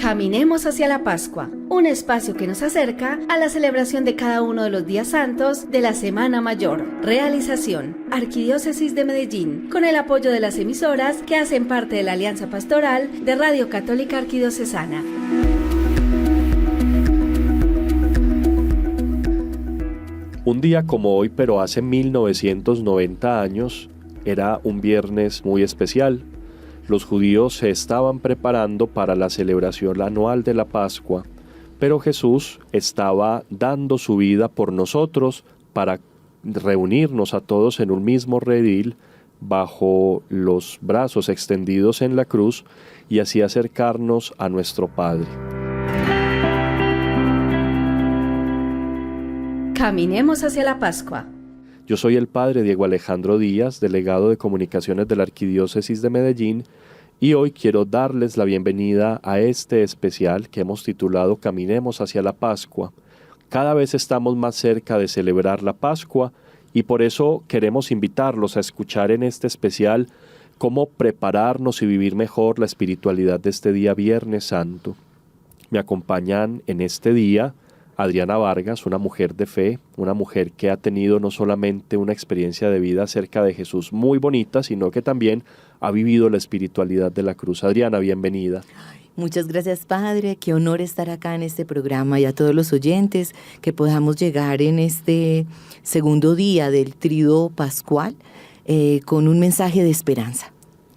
Caminemos hacia la Pascua, un espacio que nos acerca a la celebración de cada uno de los días santos de la Semana Mayor. Realización: Arquidiócesis de Medellín, con el apoyo de las emisoras que hacen parte de la Alianza Pastoral de Radio Católica Arquidiocesana. Un día como hoy, pero hace 1990 años, era un viernes muy especial. Los judíos se estaban preparando para la celebración anual de la Pascua, pero Jesús estaba dando su vida por nosotros para reunirnos a todos en un mismo redil bajo los brazos extendidos en la cruz y así acercarnos a nuestro Padre. Caminemos hacia la Pascua. Yo soy el Padre Diego Alejandro Díaz, delegado de Comunicaciones de la Arquidiócesis de Medellín, y hoy quiero darles la bienvenida a este especial que hemos titulado Caminemos hacia la Pascua. Cada vez estamos más cerca de celebrar la Pascua y por eso queremos invitarlos a escuchar en este especial cómo prepararnos y vivir mejor la espiritualidad de este día Viernes Santo. Me acompañan en este día Adriana Vargas, una mujer de fe, una mujer que ha tenido no solamente una experiencia de vida cerca de Jesús muy bonita, sino que también ha vivido la espiritualidad de la cruz. Adriana, bienvenida. Muchas gracias, Padre. Qué honor estar acá en este programa y a todos los oyentes que podamos llegar en este segundo día del Tríodo Pascual con un mensaje de esperanza.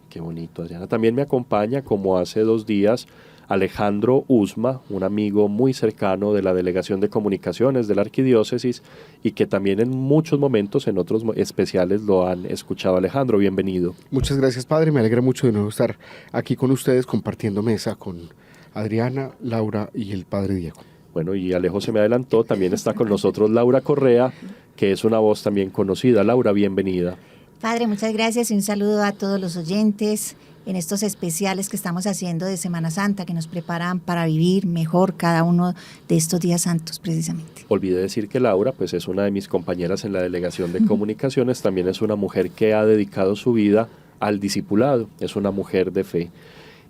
Qué bonito, Adriana. También me acompaña, como hace 2 días, Alejandro Usma, un amigo muy cercano de la Delegación de Comunicaciones de la Arquidiócesis y que también en muchos momentos, en otros especiales, lo han escuchado. Alejandro, bienvenido. Muchas gracias, Padre. Me alegra mucho de nuevo estar aquí con ustedes compartiendo mesa con Adriana, Laura y el Padre Diego. Bueno, y Alejo se me adelantó, también está con nosotros Laura Correa, que es una voz también conocida. Laura, bienvenida. Padre, muchas gracias y un saludo a todos los oyentes en estos especiales que estamos haciendo de Semana Santa, que nos preparan para vivir mejor cada uno de estos días santos precisamente. Olvidé decir que Laura pues es una de mis compañeras en la Delegación de Comunicaciones, también es una mujer que ha dedicado su vida al discipulado, es una mujer de fe.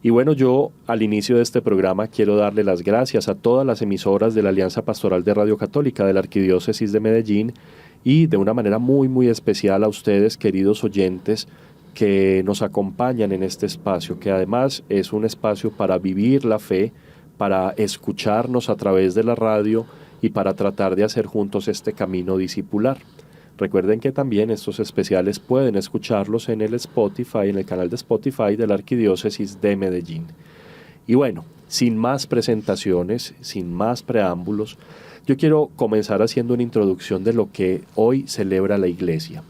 Y bueno, yo al inicio de este programa quiero darle las gracias a todas las emisoras de la Alianza Pastoral de Radio Católica de la Arquidiócesis de Medellín y de una manera muy especial a ustedes, queridos oyentes, que nos acompañan en este espacio, que además es un espacio para vivir la fe, para escucharnos a través de la radio y para tratar de hacer juntos este camino discipular. Recuerden que también estos especiales pueden escucharlos en el Spotify, en el canal de Spotify de la Arquidiócesis de Medellín. Y bueno, sin más presentaciones, sin más preámbulos, yo quiero comenzar haciendo una introducción de lo que hoy celebra la Iglesia.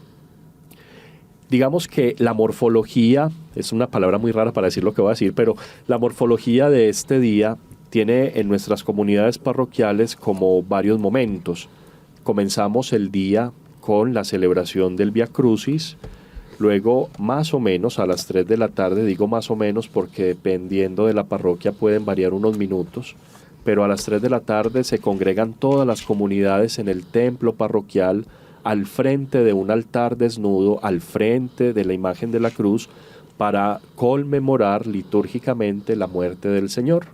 Digamos que la morfología, es una palabra muy rara para decir lo que voy a decir, pero la morfología de este día tiene en nuestras comunidades parroquiales como varios momentos. Comenzamos el día con la celebración del Vía Crucis, luego más o menos a las 3 de la tarde, digo más o menos porque dependiendo de la parroquia pueden variar unos minutos, pero a las 3 de la tarde se congregan todas las comunidades en el templo parroquial al frente de un altar desnudo, al frente de la imagen de la cruz, para conmemorar litúrgicamente la muerte del Señor.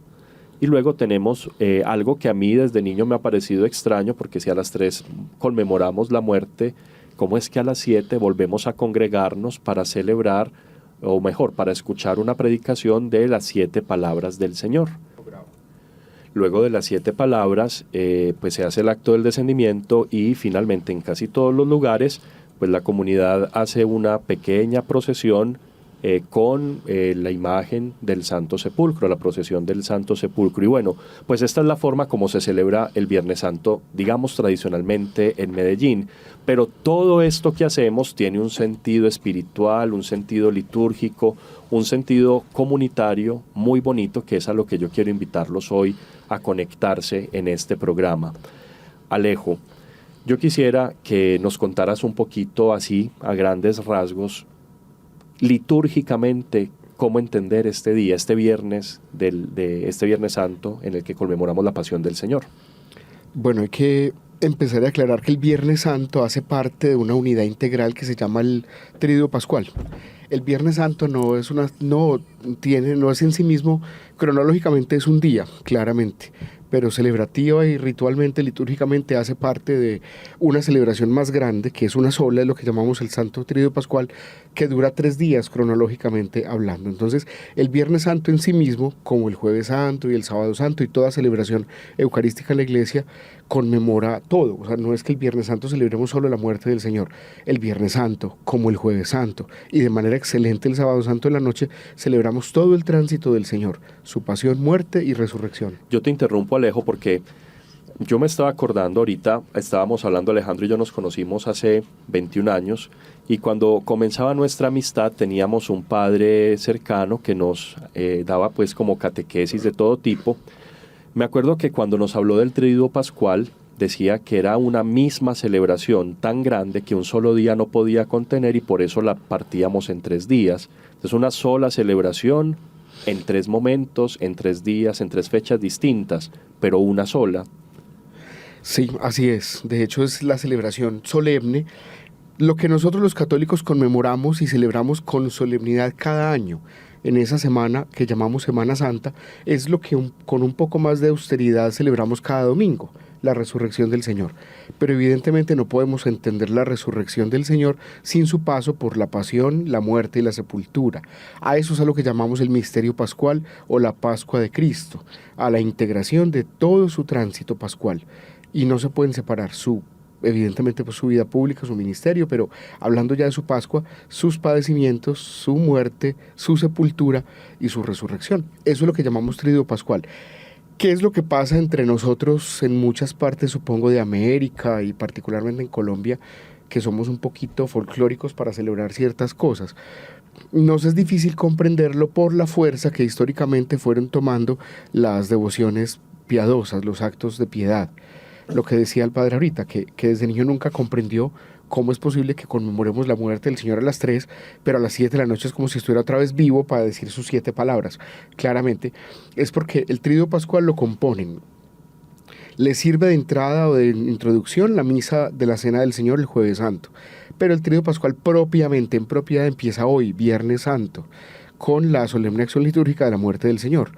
Y luego tenemos algo que a mí desde niño me ha parecido extraño, porque si a las 3 conmemoramos la muerte, ¿cómo es que a las 7 volvemos a congregarnos para celebrar, o mejor, para escuchar una predicación de las 7 palabras del Señor? Luego de las 7 palabras, pues se hace el acto del descendimiento y finalmente en casi todos los lugares, pues la comunidad hace una pequeña procesión con la imagen del Santo Sepulcro, la procesión del Santo Sepulcro. Y bueno, pues esta es la forma como se celebra el Viernes Santo, digamos tradicionalmente en Medellín. Pero todo esto que hacemos tiene un sentido espiritual, un sentido litúrgico, un sentido comunitario muy bonito, que es a lo que yo quiero invitarlos hoy a conectarse en este programa. Alejo, yo quisiera que nos contaras un poquito así, a grandes rasgos, litúrgicamente, cómo entender este día, este viernes de este Viernes Santo en el que conmemoramos la Pasión del Señor. Bueno, hay que empezar a aclarar que el Viernes Santo hace parte de una unidad integral que se llama el Tríduo Pascual. El Viernes Santo no es en sí mismo, cronológicamente es un día, claramente, pero celebrativa y ritualmente, litúrgicamente hace parte de una celebración más grande, que es una sola, es lo que llamamos el Santo Tríduo Pascual, que dura 3 días cronológicamente hablando. Entonces, el Viernes Santo en sí mismo, como el Jueves Santo y el Sábado Santo y toda celebración eucarística en la Iglesia, conmemora todo. O sea, no es que el Viernes Santo celebremos solo la muerte del Señor. El Viernes Santo, como el Jueves Santo, y de manera excelente el Sábado Santo en la noche, celebramos todo el tránsito del Señor, su pasión, muerte y resurrección. Yo te interrumpo, Alejo, porque yo me estaba acordando ahorita, estábamos hablando, Alejandro y yo nos conocimos hace 21 años, y cuando comenzaba nuestra amistad teníamos un padre cercano que nos daba pues como catequesis de todo tipo. Me acuerdo que cuando nos habló del Tríduo Pascual, decía que era una misma celebración tan grande que un solo día no podía contener y por eso la partíamos en 3 días. Es una sola celebración en 3 momentos, en 3 días, en 3 fechas distintas, pero una sola. Sí, así es. De hecho, es la celebración solemne, lo que nosotros los católicos conmemoramos y celebramos con solemnidad cada año. En esa semana que llamamos Semana Santa, es lo que con un poco más de austeridad celebramos cada domingo, la resurrección del Señor. Pero evidentemente no podemos entender la resurrección del Señor sin su paso por la pasión, la muerte y la sepultura. A eso es a lo que llamamos el misterio pascual o la Pascua de Cristo, a la integración de todo su tránsito pascual. Y no se pueden separar evidentemente pues su vida pública, su ministerio, pero hablando ya de su Pascua, sus padecimientos, su muerte, su sepultura y su resurrección. Eso es lo que llamamos Tríduo Pascual. ¿Qué es lo que pasa entre nosotros en muchas partes, supongo, de América y particularmente en Colombia, que somos un poquito folclóricos para celebrar ciertas cosas? Nos es difícil comprenderlo por la fuerza que históricamente fueron tomando las devociones piadosas, los actos de piedad. Lo que decía el padre ahorita, que desde niño nunca comprendió cómo es posible que conmemoremos la muerte del Señor a las 3, pero a las 7 de la noche es como si estuviera otra vez vivo para decir sus 7 palabras. Claramente, es porque el Tríduo Pascual lo componen. Le sirve de entrada o de introducción la misa de la Cena del Señor el Jueves Santo, pero el Tríduo Pascual propiamente, en propiedad, empieza hoy, Viernes Santo, con la solemne acción litúrgica de la muerte del Señor.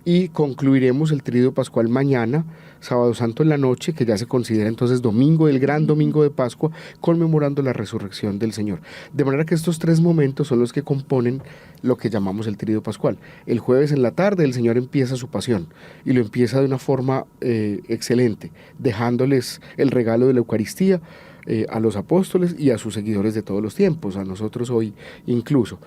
Y concluiremos el Tríduo Pascual mañana, Sábado Santo en la noche, que ya se considera entonces domingo, el gran domingo de Pascua, conmemorando la resurrección del Señor. De manera que estos 3 momentos son los que componen lo que llamamos el Tríduo Pascual. El jueves en la tarde el Señor empieza su pasión, y lo empieza de una forma excelente, dejándoles el regalo de la Eucaristía a los apóstoles y a sus seguidores de todos los tiempos, a nosotros hoy incluso.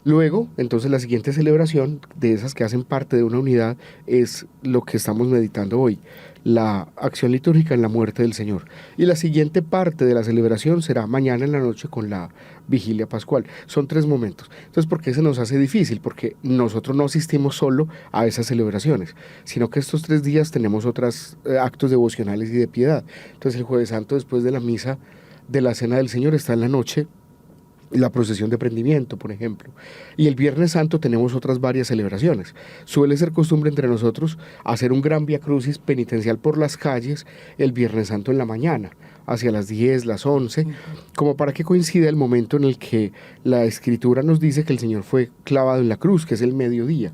Luego, entonces, la siguiente celebración de esas que hacen parte de una unidad es lo que estamos meditando hoy, la acción litúrgica en la muerte del Señor. Y la siguiente parte de la celebración será mañana en la noche con la vigilia pascual. Son 3 momentos. Entonces, ¿por qué se nos hace difícil? Porque nosotros no asistimos solo a esas celebraciones, sino que estos 3 días tenemos otros actos devocionales y de piedad. Entonces, el Jueves Santo, después de la misa de la Cena del Señor, está en la noche la procesión de prendimiento, por ejemplo. Y el Viernes Santo tenemos otras varias celebraciones. Suele ser costumbre entre nosotros hacer un gran Vía Crucis penitencial por las calles el Viernes Santo en la mañana, hacia las 10, las 11, como para que coincida el momento en el que la Escritura nos dice que el Señor fue clavado en la cruz, que es el mediodía.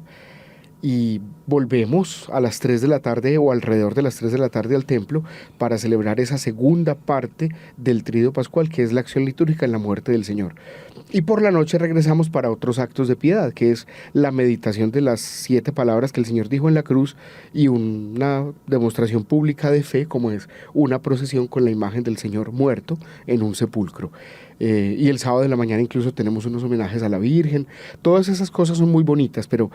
Y volvemos a las 3 de la tarde o alrededor de las 3 de la tarde al templo para celebrar esa segunda parte del Tríduo Pascual, que es la acción litúrgica en la muerte del Señor. Y por la noche regresamos para otros actos de piedad, que es la meditación de las 7 palabras que el Señor dijo en la cruz y una demostración pública de fe, como es una procesión con la imagen del Señor muerto en un sepulcro. Y el sábado de la mañana incluso tenemos unos homenajes a la Virgen. Todas esas cosas son muy bonitas, pero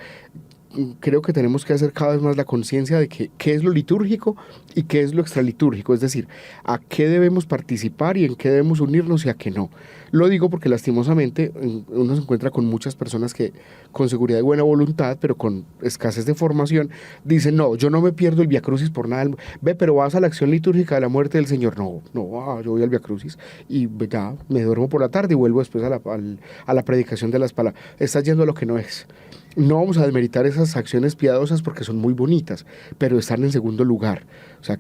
creo que tenemos que hacer cada vez más la conciencia de qué es lo litúrgico y qué es lo extralitúrgico, es decir, a qué debemos participar y en qué debemos unirnos y a qué no. Lo digo porque lastimosamente uno se encuentra con muchas personas que con seguridad y buena voluntad, pero con escasez de formación, dicen, no, yo no me pierdo el Vía Crucis por nada. Ve, pero vas a la acción litúrgica de la muerte del Señor. No, yo voy al Vía Crucis y ya me duermo por la tarde y vuelvo después a la predicación de las palabras. Estás yendo a lo que no es. No vamos a demeritar esas acciones piadosas porque son muy bonitas, pero están en segundo lugar. O sea,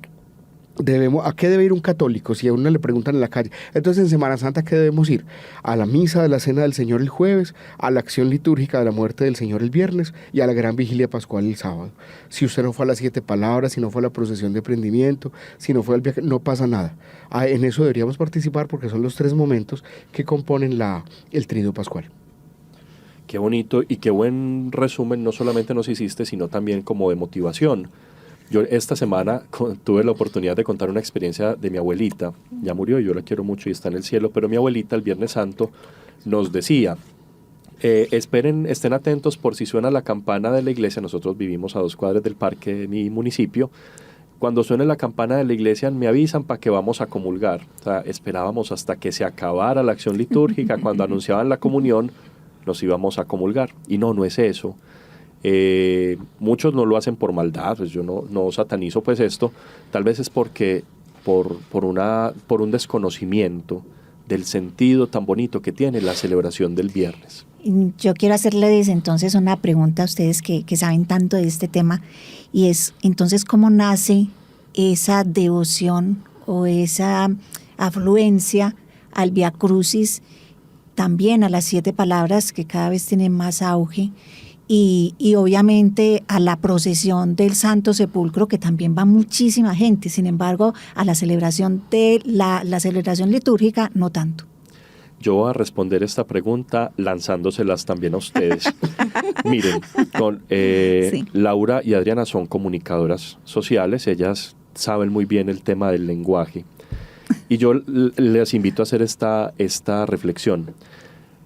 ¿A qué debe ir un católico? Si a uno le preguntan en la calle, entonces en Semana Santa, ¿a qué debemos ir? A la misa de la Cena del Señor el jueves, a la acción litúrgica de la muerte del Señor el viernes y a la gran vigilia pascual el sábado. Si usted no fue a las 7 palabras, si no fue a la procesión de prendimiento, si no fue al viaje, no pasa nada. En eso deberíamos participar porque son los 3 momentos que componen el Triduo Pascual. Qué bonito y qué buen resumen no solamente nos hiciste, sino también como de motivación. Yo esta semana tuve la oportunidad de contar una experiencia de mi abuelita. Ya murió, yo la quiero mucho y está en el cielo, pero mi abuelita el Viernes Santo nos decía, estén atentos por si suena la campana de la iglesia. Nosotros vivimos a 2 cuadras del parque de mi municipio. Cuando suene la campana de la iglesia me avisan para que vamos a comulgar. O sea, esperábamos hasta que se acabara la acción litúrgica. Cuando anunciaban la comunión nos íbamos a comulgar. Y no es eso. Muchos no lo hacen por maldad, pues yo no satanizo pues esto, tal vez es porque por un desconocimiento del sentido tan bonito que tiene la celebración del viernes. Yo quiero hacerles entonces una pregunta a ustedes que saben tanto de este tema, y es entonces cómo nace esa devoción o esa afluencia al Vía Crucis, también a las 7 palabras que cada vez tienen más auge. Y obviamente a la procesión del Santo Sepulcro, que también va muchísima gente. Sin embargo, a la celebración de la celebración litúrgica, no tanto. Yo voy a responder esta pregunta lanzándoselas también a ustedes. Miren, sí. Laura y Adriana son comunicadoras sociales, ellas saben muy bien el tema del lenguaje. Y yo les invito a hacer esta reflexión.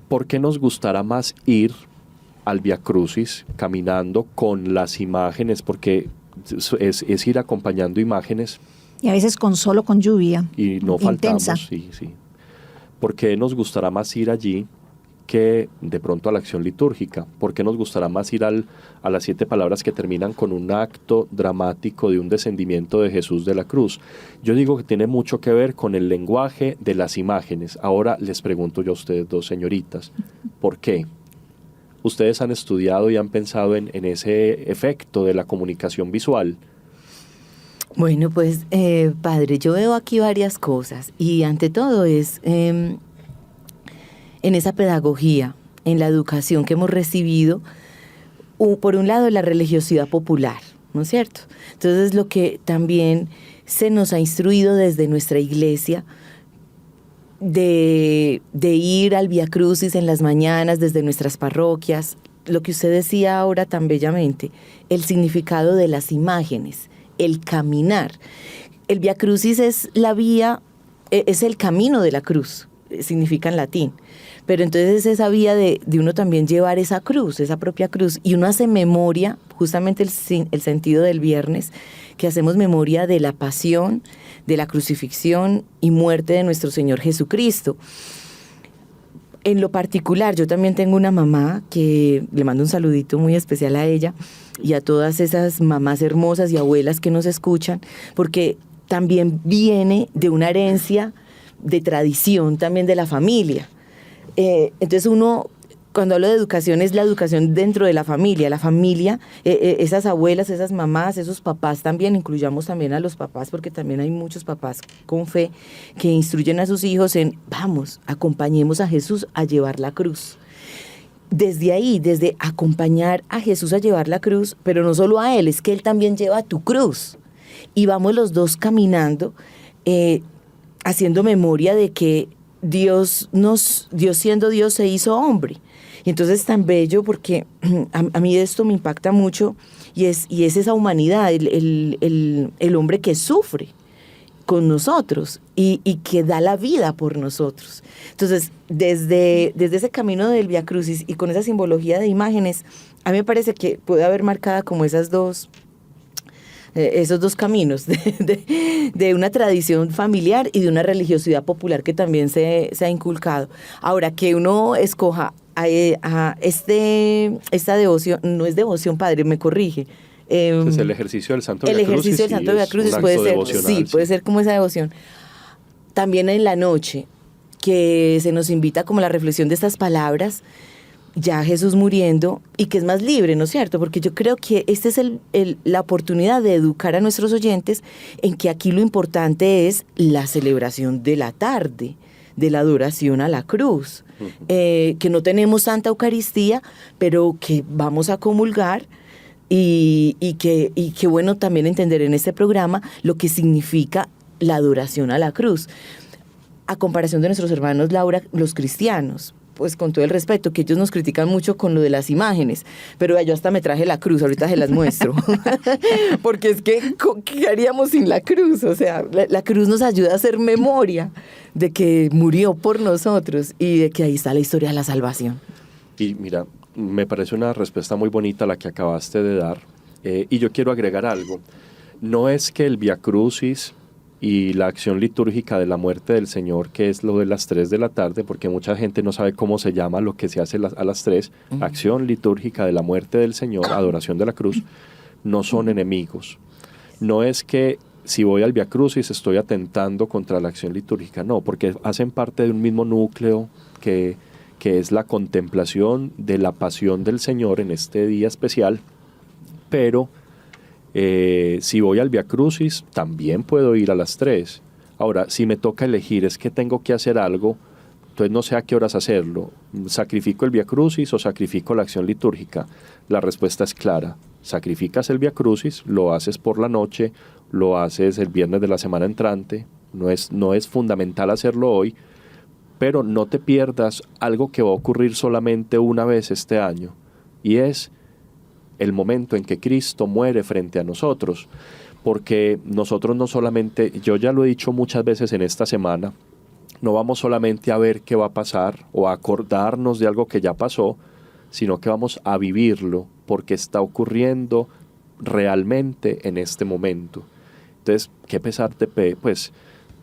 ¿Por qué nos gustará más ir al Vía Crucis caminando con las imágenes? Porque es ir acompañando imágenes. Y a veces con lluvia. Y no faltamos, sí. ¿Por qué nos gustará más ir allí que de pronto a la acción litúrgica? ¿Por qué nos gustará más ir a las 7 palabras que terminan con un acto dramático de un descendimiento de Jesús de la cruz? Yo digo que tiene mucho que ver con el lenguaje de las imágenes. Ahora les pregunto yo a ustedes 2 señoritas, ¿por qué? ¿Ustedes han estudiado y han pensado en ese efecto de la comunicación visual? Bueno, pues, padre, yo veo aquí varias cosas y ante todo es en esa pedagogía, en la educación que hemos recibido, por un lado la religiosidad popular, ¿no es cierto? Entonces lo que también se nos ha instruido desde nuestra iglesia, de ir al Vía Crucis en las mañanas desde nuestras parroquias, lo que usted decía ahora tan bellamente, el significado de las imágenes, el caminar. El Vía Crucis es la vía, es el camino de la cruz, significa en latín, pero entonces es esa vía de uno también llevar esa cruz, esa propia cruz, y uno hace memoria, justamente el sentido del viernes, que hacemos memoria de la pasión, de la crucifixión y muerte de nuestro Señor Jesucristo. En lo particular, yo también tengo una mamá que le mando un saludito muy especial a ella y a todas esas mamás hermosas y abuelas que nos escuchan, porque también viene de una herencia de tradición también de la familia. Entonces uno, cuando hablo de educación, es la educación dentro de la familia, esas abuelas, esas mamás, esos papás también, incluyamos también a los papás, porque también hay muchos papás con fe que instruyen a sus hijos en, vamos, acompañemos a Jesús a llevar la cruz. Desde ahí, desde acompañar a Jesús a llevar la cruz, pero no solo a Él, es que Él también lleva tu cruz. Y vamos los dos caminando, haciendo memoria de que Dios siendo Dios se hizo hombre. Y entonces es tan bello porque a mí esto me impacta mucho y es esa humanidad, el hombre que sufre con nosotros y que da la vida por nosotros. Entonces, desde ese camino del Vía Crucis y con esa simbología de imágenes, a mí me parece que puede haber marcada como esos dos caminos de una tradición familiar y de una religiosidad popular que también se ha inculcado. Ahora, que uno escoja a esta devoción, no es devoción, padre, me corrige. Es el ejercicio del Santo Vía Crucis. El ejercicio del Santo Vía Crucis puede ser como esa devoción. También en la noche, que se nos invita como la reflexión de estas palabras, ya Jesús muriendo, y que es más libre, ¿no es cierto? Porque yo creo que esta es la oportunidad de educar a nuestros oyentes en que aquí lo importante es la celebración de la tarde, de la adoración a la cruz, que no tenemos Santa Eucaristía, pero que vamos a comulgar, y que bueno también entender en este programa lo que significa la adoración a la cruz, a comparación de nuestros hermanos, Laura, los cristianos. Pues con todo el respeto, que ellos nos critican mucho con lo de las imágenes, pero yo hasta me traje la cruz, ahorita se las muestro, porque es que, ¿qué haríamos sin la cruz? O sea, la cruz nos ayuda a hacer memoria de que murió por nosotros y de que ahí está la historia de la salvación. Y mira, me parece una respuesta muy bonita la que acabaste de dar, y yo quiero agregar algo. No es que el Vía Crucis y la acción litúrgica de la muerte del Señor, que es lo de las 3 de la tarde, porque mucha gente no sabe cómo se llama lo que se hace a las 3, acción litúrgica de la muerte del Señor, adoración de la cruz, no son enemigos. No es que si voy al Vía Crucis estoy atentando contra la acción litúrgica, no, porque hacen parte de un mismo núcleo que es la contemplación de la pasión del Señor en este día especial, pero si voy al Vía Crucis, también puedo ir a las 3. Ahora, si me toca elegir, es que tengo que hacer algo, entonces no sé a qué horas hacerlo. ¿Sacrifico el Vía Crucis o sacrifico la acción litúrgica? La respuesta es clara. Sacrificas el Vía Crucis, lo haces por la noche, lo haces el viernes de la semana entrante. No es fundamental hacerlo hoy, pero no te pierdas algo que va a ocurrir solamente una vez este año, y es el momento en que Cristo muere frente a nosotros, porque nosotros no solamente, yo ya lo he dicho muchas veces en esta semana, no vamos solamente a ver qué va a pasar o a acordarnos de algo que ya pasó, sino que vamos a vivirlo porque está ocurriendo realmente en este momento. Entonces, ¿qué pesarte? Pues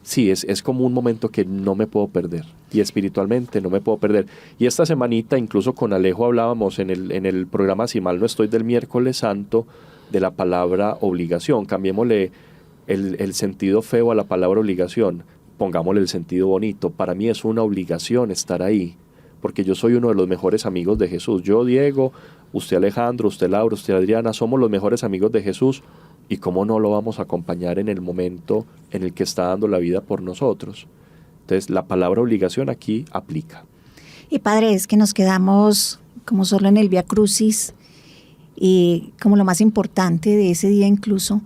sí, es como un momento que no me puedo perder, y espiritualmente no me puedo perder. Y esta semanita, incluso con Alejo hablábamos en el programa, si mal no estoy, del miércoles santo, de la palabra obligación. Cambiémosle el sentido feo a la palabra obligación, pongámosle el sentido bonito. Para mí es una obligación estar ahí, porque yo soy uno de los mejores amigos de Jesús. Yo, Diego, usted Alejandro, usted Laura, usted Adriana, somos los mejores amigos de Jesús. ¿Y cómo no lo vamos a acompañar en el momento en el que está dando la vida por nosotros? Entonces, la palabra obligación aquí aplica. Y padre, es que nos quedamos como solo en el Vía Crucis, y como lo más importante de ese día incluso,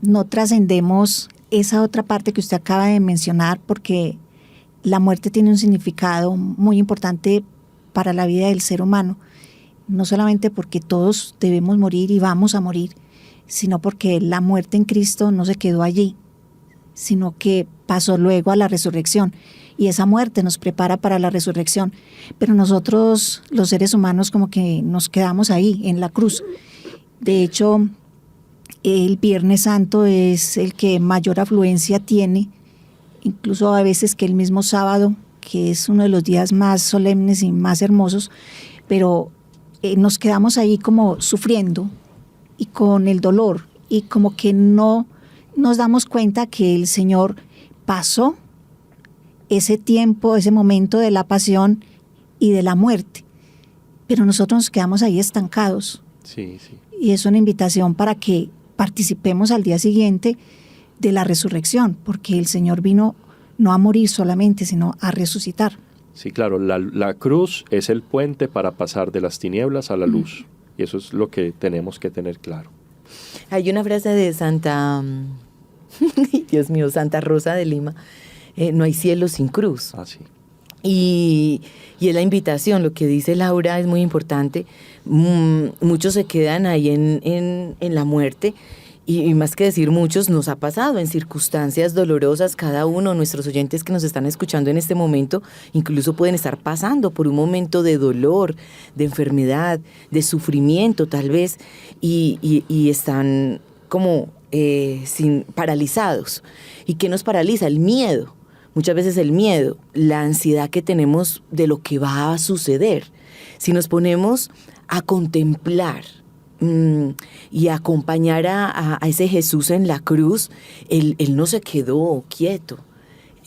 no trascendemos esa otra parte que usted acaba de mencionar, porque la muerte tiene un significado muy importante para la vida del ser humano, no solamente porque todos debemos morir y vamos a morir, sino porque la muerte en Cristo no se quedó allí, sino que pasó luego a la resurrección, y esa muerte nos prepara para la resurrección. Pero nosotros, los seres humanos, como que nos quedamos ahí, en la cruz. De hecho, el Viernes Santo es el que mayor afluencia tiene, incluso a veces que el mismo sábado, que es uno de los días más solemnes y más hermosos, pero nos quedamos ahí como sufriendo y con el dolor, y como que no nos damos cuenta que el Señor pasó ese tiempo, ese momento de la pasión y de la muerte, pero nosotros nos quedamos ahí estancados. Sí, sí. Y es una invitación para que participemos al día siguiente de la resurrección, porque el Señor vino no a morir solamente, sino a resucitar. Sí, claro, la cruz es el puente para pasar de las tinieblas a la luz. Y eso es lo que tenemos que tener claro. Hay una frase de Santa, Dios mío, Santa Rosa de Lima, no hay cielo sin cruz. Ah, sí. Y es la invitación, lo que dice Laura es muy importante. Muchos se quedan ahí en la muerte, y más que decir muchos, nos ha pasado en circunstancias dolorosas. Cada uno de nuestros oyentes que nos están escuchando en este momento incluso pueden estar pasando por un momento de dolor, de enfermedad, de sufrimiento tal vez, y están como paralizados. ¿Y qué nos paraliza? El miedo. Muchas veces el miedo, la ansiedad que tenemos de lo que va a suceder. Si nos ponemos a contemplar y a acompañar a ese Jesús en la cruz, él no se quedó quieto.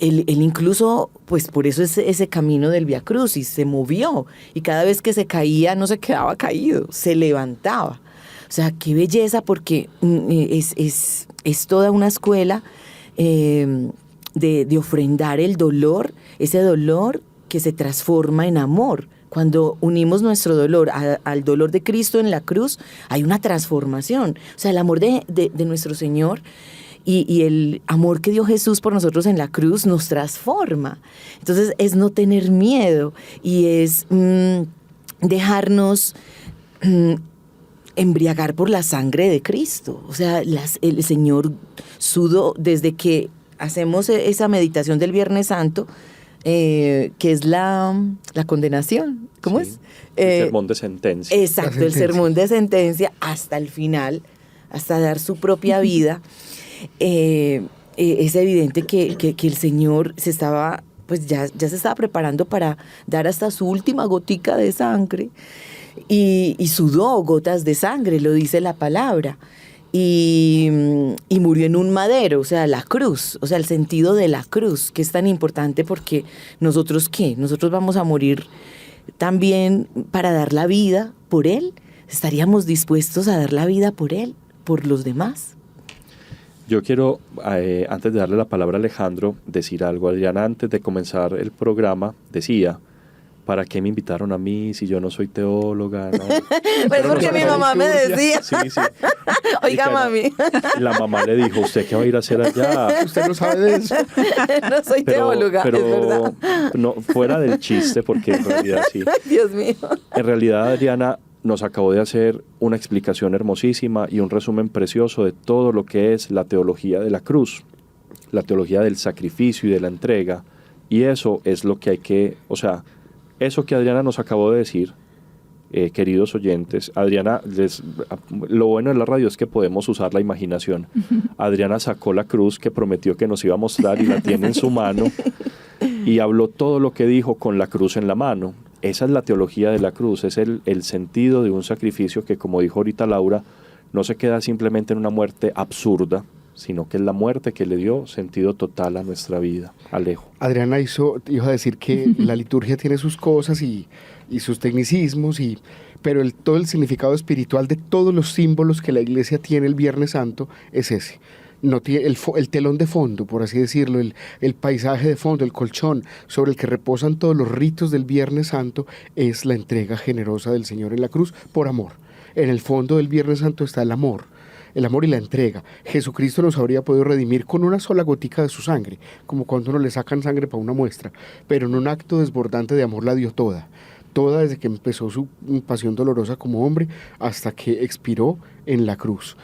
él incluso, pues por eso ese camino del Vía Crucis se movió, y cada vez que se caía no se quedaba caído, se levantaba. O sea, qué belleza, porque es toda una escuela de ofrendar el dolor, ese dolor que se transforma en amor. Cuando unimos nuestro dolor al dolor de Cristo en la cruz, hay una transformación. O sea, el amor de nuestro Señor y el amor que dio Jesús por nosotros en la cruz nos transforma. Entonces es no tener miedo, y es dejarnos embriagar por la sangre de Cristo. O sea, el Señor sudó desde que hacemos esa meditación del Viernes Santo, que es la condenación. ¿Cómo Sí, es? el sermón de sentencia. Exacto, el sermón de sentencia hasta el final, hasta dar su propia vida. Es evidente que el Señor se estaba, pues ya se estaba preparando para dar hasta su última gotica de sangre, y sudó gotas de sangre, lo dice la palabra. Y murió en un madero, o sea, la cruz, o sea, el sentido de la cruz, que es tan importante, porque nosotros, ¿qué? Nosotros vamos a morir también para dar la vida por Él. ¿Estaríamos dispuestos a dar la vida por Él, por los demás? Yo quiero, antes de darle la palabra a Alejandro, decir algo. Adriana, antes de comenzar el programa, decía: ¿para qué me invitaron a mí si yo no soy teóloga? ¿No? Pues porque mi mamá me decía. Sí, sí. Oiga, mami. La mamá le dijo: ¿usted qué va a ir a hacer allá? Usted no sabe de eso. No soy teóloga, es verdad. No, fuera del chiste, porque en realidad sí. Dios mío. En realidad, Adriana nos acabó de hacer una explicación hermosísima y un resumen precioso de todo lo que es la teología de la cruz, la teología del sacrificio y de la entrega. Y eso es lo que hay que, o sea, eso que Adriana nos acabó de decir, queridos oyentes, Adriana, lo bueno de la radio es que podemos usar la imaginación. Adriana sacó la cruz que prometió que nos iba a mostrar y la tiene en su mano, y habló todo lo que dijo con la cruz en la mano. Esa es la teología de la cruz, es el sentido de un sacrificio que, como dijo ahorita Laura, no se queda simplemente en una muerte absurda, sino que es la muerte que le dio sentido total a nuestra vida. Alejo. Adriana iba a decir que la liturgia tiene sus cosas y sus tecnicismos, pero todo el significado espiritual de todos los símbolos que la Iglesia tiene el Viernes Santo es ese. No tiene el telón de fondo, por así decirlo, el paisaje de fondo, el colchón sobre el que reposan todos los ritos del Viernes Santo, es la entrega generosa del Señor en la cruz por amor. En el fondo del Viernes Santo está el amor y la entrega. Jesucristo nos habría podido redimir con una sola gotica de su sangre, como cuando uno le sacan sangre para una muestra, pero en un acto desbordante de amor la dio toda desde que empezó su pasión dolorosa como hombre hasta que expiró en la cruz.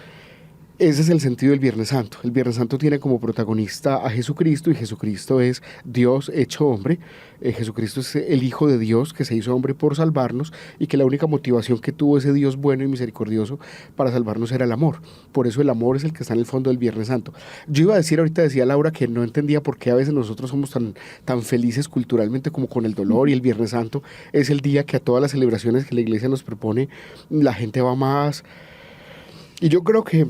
Ese es el sentido del Viernes Santo. El Viernes Santo tiene como protagonista a Jesucristo, y Jesucristo es Dios hecho hombre. Jesucristo es el Hijo de Dios que se hizo hombre por salvarnos, y que la única motivación que tuvo ese Dios bueno y misericordioso para salvarnos era el amor. Por eso el amor es el que está en el fondo del Viernes Santo. Yo iba a decir, ahorita decía Laura, que no entendía por qué a veces nosotros somos tan felices culturalmente como con el dolor, y el Viernes Santo es el día que a todas las celebraciones que la Iglesia nos propone la gente va más. Y yo creo que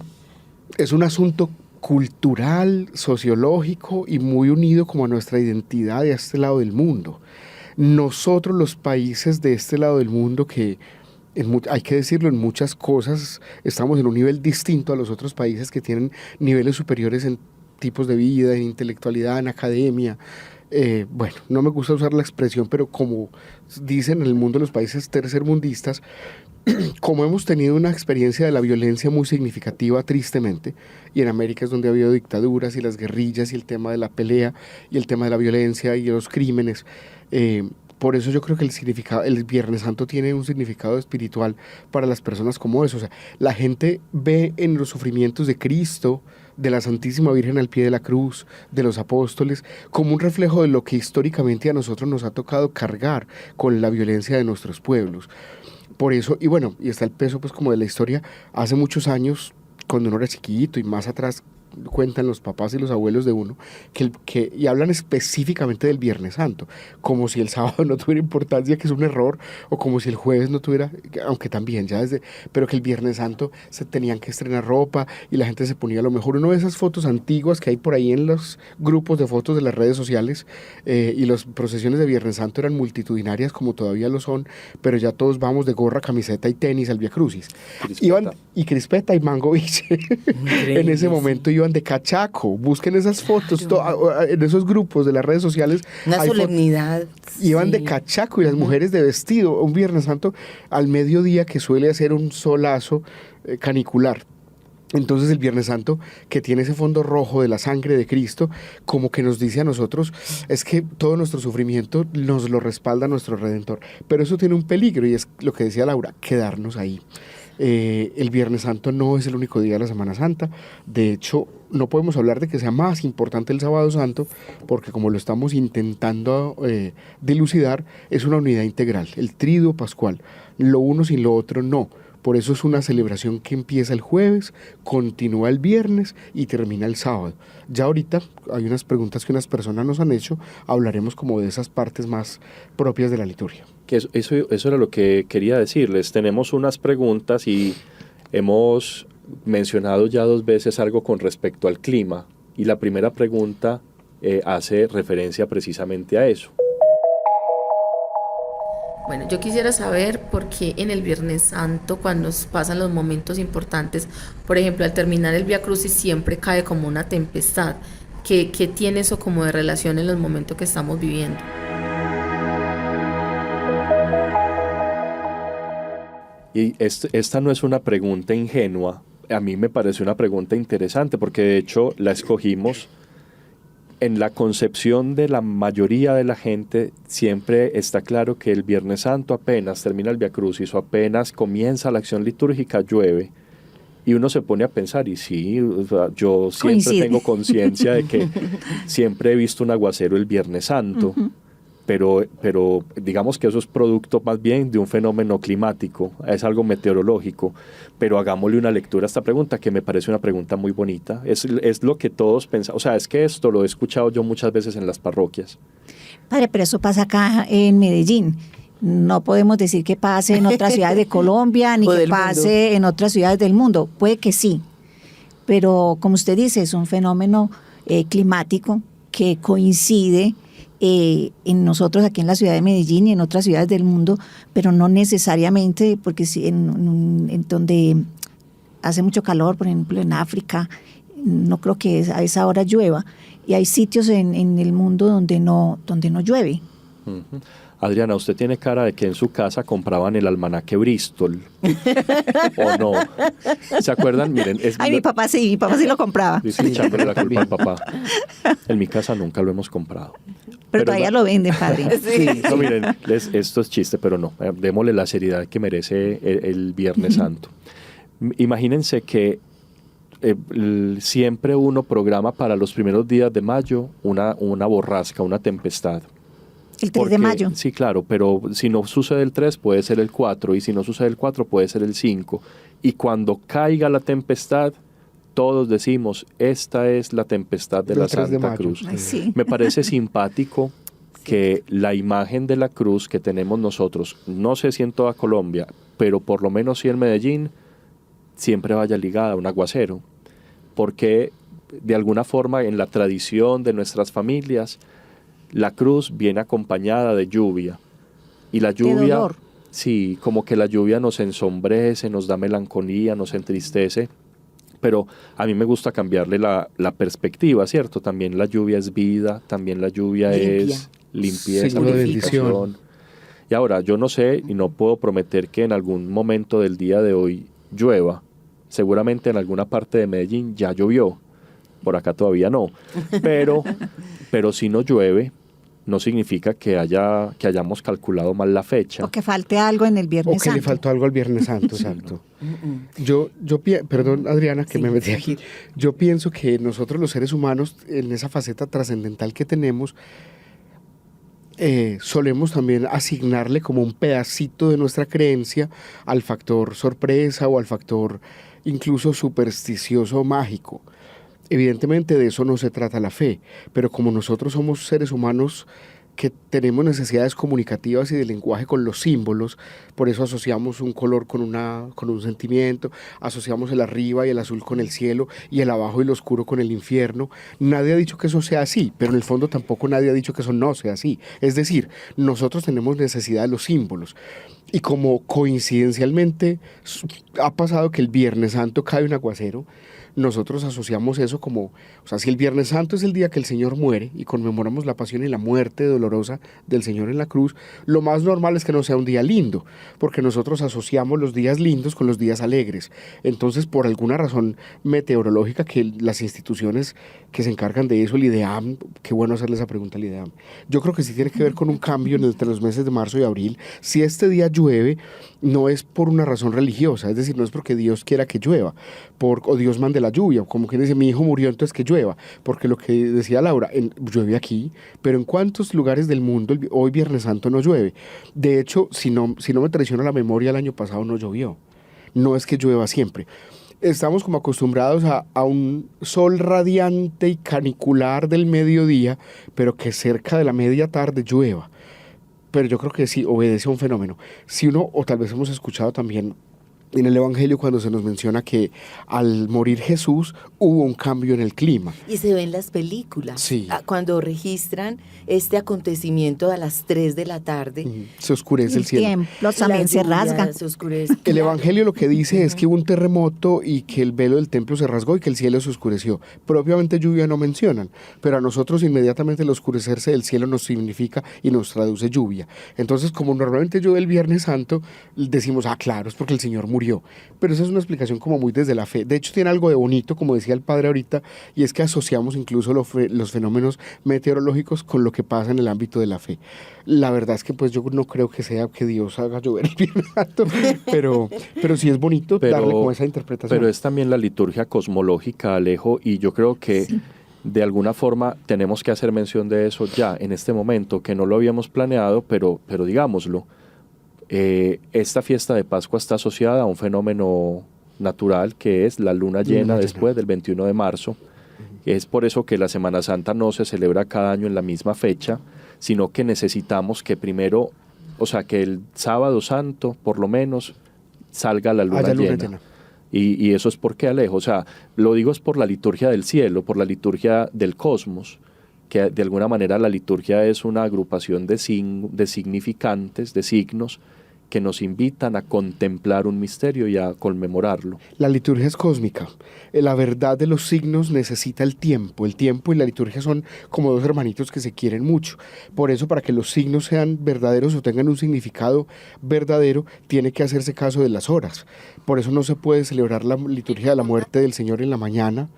es un asunto cultural, sociológico y muy unido como a nuestra identidad de este lado del mundo. Nosotros, los países de este lado del mundo, que hay que decirlo, en muchas cosas estamos en un nivel distinto a los otros países que tienen niveles superiores en tipos de vida, en intelectualidad, en academia. Bueno, no me gusta usar la expresión, pero como dicen en el mundo los países tercermundistas, como hemos tenido una experiencia de la violencia muy significativa, tristemente, y en América es donde ha habido dictaduras y las guerrillas y el tema de la pelea y el tema de la violencia y los crímenes, por eso yo creo que el Viernes Santo tiene un significado espiritual para las personas como eso. O sea, la gente ve en los sufrimientos de Cristo, de la Santísima Virgen al pie de la cruz, de los apóstoles, como un reflejo de lo que históricamente a nosotros nos ha tocado cargar con la violencia de nuestros pueblos. Por eso, y bueno, y está el peso pues como de la historia. Hace muchos años, cuando uno era chiquito y más atrás, cuentan los papás y los abuelos de uno, y hablan específicamente del Viernes Santo, como si el sábado no tuviera importancia, que es un error, o como si el jueves no tuviera, aunque también pero que el Viernes Santo se tenían que estrenar ropa y la gente se ponía a lo mejor. Uno de esas fotos antiguas que hay por ahí en los grupos de fotos de las redes sociales, y las procesiones de Viernes Santo eran multitudinarias como todavía lo son, pero ya todos vamos de gorra, camiseta y tenis al Vía Crucis. Y crispeta y mango biche. En ese momento iban de cachaco. Busquen esas fotos en esos grupos de las redes sociales. Una solemnidad. Iban de cachaco y las mujeres de vestido. Un Viernes Santo al mediodía, que suele hacer un solazo canicular. Entonces el Viernes Santo, que tiene ese fondo rojo de la sangre de Cristo, como que nos dice a nosotros, es que todo nuestro sufrimiento nos lo respalda nuestro Redentor. Pero eso tiene un peligro, y es lo que decía Laura, quedarnos ahí. El Viernes Santo no es el único día de la Semana Santa. De hecho, no podemos hablar de que sea más importante el Sábado Santo, porque como lo estamos intentando dilucidar, es una unidad integral, el Tríduo Pascual. Lo uno sin lo otro no. Por eso es una celebración que empieza el jueves, continúa el viernes y termina el sábado. Ya ahorita hay unas preguntas que unas personas nos han hecho, hablaremos como de esas partes más propias de la liturgia. Que eso era lo que quería decirles. Tenemos unas preguntas y hemos mencionado ya 2 veces algo con respecto al clima. Y la primera pregunta hace referencia precisamente a eso. Bueno, yo quisiera saber por qué en el Viernes Santo, cuando pasan los momentos importantes, por ejemplo, al terminar el Vía Crucis siempre cae como una tempestad. ¿Qué tiene eso como de relación en los momentos que estamos viviendo? Y esta no es una pregunta ingenua, a mí me parece una pregunta interesante, porque de hecho la escogimos. En la concepción de la mayoría de la gente siempre está claro que el Viernes Santo, apenas termina el Vía Crucis o apenas comienza la acción litúrgica, llueve. Y uno se pone a pensar, y sí, o sea, yo siempre tengo conciencia de que siempre he visto un aguacero el Viernes Santo, pero digamos que eso es producto más bien de un fenómeno climático, es algo meteorológico. Pero hagámosle una lectura a esta pregunta, que me parece una pregunta muy bonita. Es lo que todos pensamos. O sea, es que esto lo he escuchado yo muchas veces en las parroquias. Padre, pero eso pasa acá en Medellín. No podemos decir que pase en otras ciudades de Colombia, ni que pase en otras ciudades del mundo. Puede que sí, pero como usted dice, es un fenómeno climático que coincide en nosotros aquí en la ciudad de Medellín y en otras ciudades del mundo, pero no necesariamente, porque si en donde hace mucho calor, por ejemplo en África, no creo que a esa hora llueva, y hay sitios en el mundo donde no llueve. Uh-huh. Adriana, usted tiene cara de que en su casa compraban el almanaque Bristol. ¿O no? ¿Se acuerdan? Miren, mi papá sí lo compraba. Dice echándole la culpa al papá. En mi casa nunca lo hemos comprado. Pero todavía lo venden, padre. Sí. No, miren, esto es chiste, pero no. Démosle la seriedad que merece el Viernes Santo. Imagínense que siempre uno programa para los primeros días de mayo una borrasca, una tempestad. El 3 de mayo. Sí, claro, pero si no sucede el 3 puede ser el 4, y si no sucede el 4 puede ser el 5. Y cuando caiga la tempestad, todos decimos, esta es la tempestad de la Santa Cruz. Ay, sí. Me parece simpático que la imagen de la cruz que tenemos nosotros, no sé si en toda Colombia, pero por lo menos sí en Medellín, siempre vaya ligada a un aguacero. Porque de alguna forma en la tradición de nuestras familias, la cruz viene acompañada de lluvia. Y la lluvia, de dolor. Sí, como que la lluvia nos ensombrece, nos da melancolía, nos entristece. Pero a mí me gusta cambiarle la perspectiva, ¿cierto? También la lluvia es vida, también la lluvia es limpieza, purificación. Y ahora, yo no sé y no puedo prometer que en algún momento del día de hoy llueva. Seguramente en alguna parte de Medellín ya llovió. Por acá todavía no. Pero si no llueve, no significa que hayamos calculado mal la fecha. O que falte algo en el Viernes Santo. O que le faltó algo al Viernes Santo, exacto. Yo perdón, Adriana, que me metí aquí. Yo pienso que nosotros los seres humanos, en esa faceta trascendental que tenemos, solemos también asignarle como un pedacito de nuestra creencia al factor sorpresa o al factor incluso supersticioso mágico. Evidentemente de eso no se trata la fe, pero como nosotros somos seres humanos que tenemos necesidades comunicativas y de lenguaje con los símbolos, por eso asociamos un color con un sentimiento, asociamos el arriba y el azul con el cielo y el abajo y lo oscuro con el infierno. Nadie ha dicho que eso sea así, pero en el fondo tampoco nadie ha dicho que eso no sea así. Es decir, nosotros tenemos necesidad de los símbolos. Y como coincidencialmente ha pasado que el Viernes Santo cae un aguacero, nosotros asociamos eso como, o sea, si el Viernes Santo es el día que el Señor muere y conmemoramos la pasión y la muerte dolorosa del Señor en la cruz, lo más normal es que no sea un día lindo, porque nosotros asociamos los días lindos con los días alegres. Entonces, por alguna razón meteorológica que las instituciones que se encargan de eso, el IDEAM, qué bueno hacerle esa pregunta al IDEAM, yo creo que sí tiene que ver con un cambio entre los meses de marzo y abril. Si este día llueve, no es por una razón religiosa, es decir, no es porque Dios quiera que llueva, o Dios mande la lluvia, o como quien dice, mi hijo murió, entonces que llueva, porque lo que decía Laura, llueve aquí, pero ¿en cuántos lugares del mundo hoy Viernes Santo no llueve? De hecho, si no me traiciona la memoria, el año pasado no llovió, no es que llueva siempre. Estamos como acostumbrados a un sol radiante y canicular del mediodía, pero que cerca de la media tarde llueva. Pero yo creo que sí obedece a un fenómeno. Si uno, o tal vez hemos escuchado también en el Evangelio cuando se nos menciona que al morir Jesús hubo un cambio en el clima. Y se ve en las películas, sí, cuando registran este acontecimiento a las 3 de la tarde. Se oscurece el cielo. El templo también se rasga. Se oscurece. El Evangelio lo que dice es que hubo un terremoto y que el velo del templo se rasgó y que el cielo se oscureció. Propiamente lluvia no mencionan, pero a nosotros inmediatamente el oscurecerse del cielo nos significa y nos traduce lluvia. Entonces, como normalmente llueve el Viernes Santo, decimos, claro, es porque el Señor murió. Pero esa es una explicación como muy desde la fe. De hecho, tiene algo de bonito, como decía el padre ahorita, y es que asociamos incluso los fenómenos meteorológicos con lo que pasa en el ámbito de la fe. La verdad es que pues yo no creo que sea que Dios haga llover el Viernes Santo, pero sí es bonito darle como esa interpretación. Pero es también la liturgia cosmológica, Alejo, y yo creo que sí, de alguna forma tenemos que hacer mención de eso ya en este momento, que no lo habíamos planeado, pero digámoslo. Esta fiesta de Pascua está asociada a un fenómeno natural que es la luna llena después del 21 de marzo. Es por eso que la Semana Santa no se celebra cada año en la misma fecha, sino que necesitamos que primero, o sea, que el sábado santo, por lo menos, salga la luna llena. Y eso es porque, Alejo, o sea, lo digo es por la liturgia del cielo, por la liturgia del cosmos, que de alguna manera la liturgia es una agrupación de significantes, de signos, que nos invitan a contemplar un misterio y a conmemorarlo. La liturgia es cósmica. La verdad de los signos necesita el tiempo. El tiempo y la liturgia son como dos hermanitos que se quieren mucho. Por eso, para que los signos sean verdaderos o tengan un significado verdadero, tiene que hacerse caso de las horas. Por eso no se puede celebrar la liturgia de la muerte del Señor en la mañana,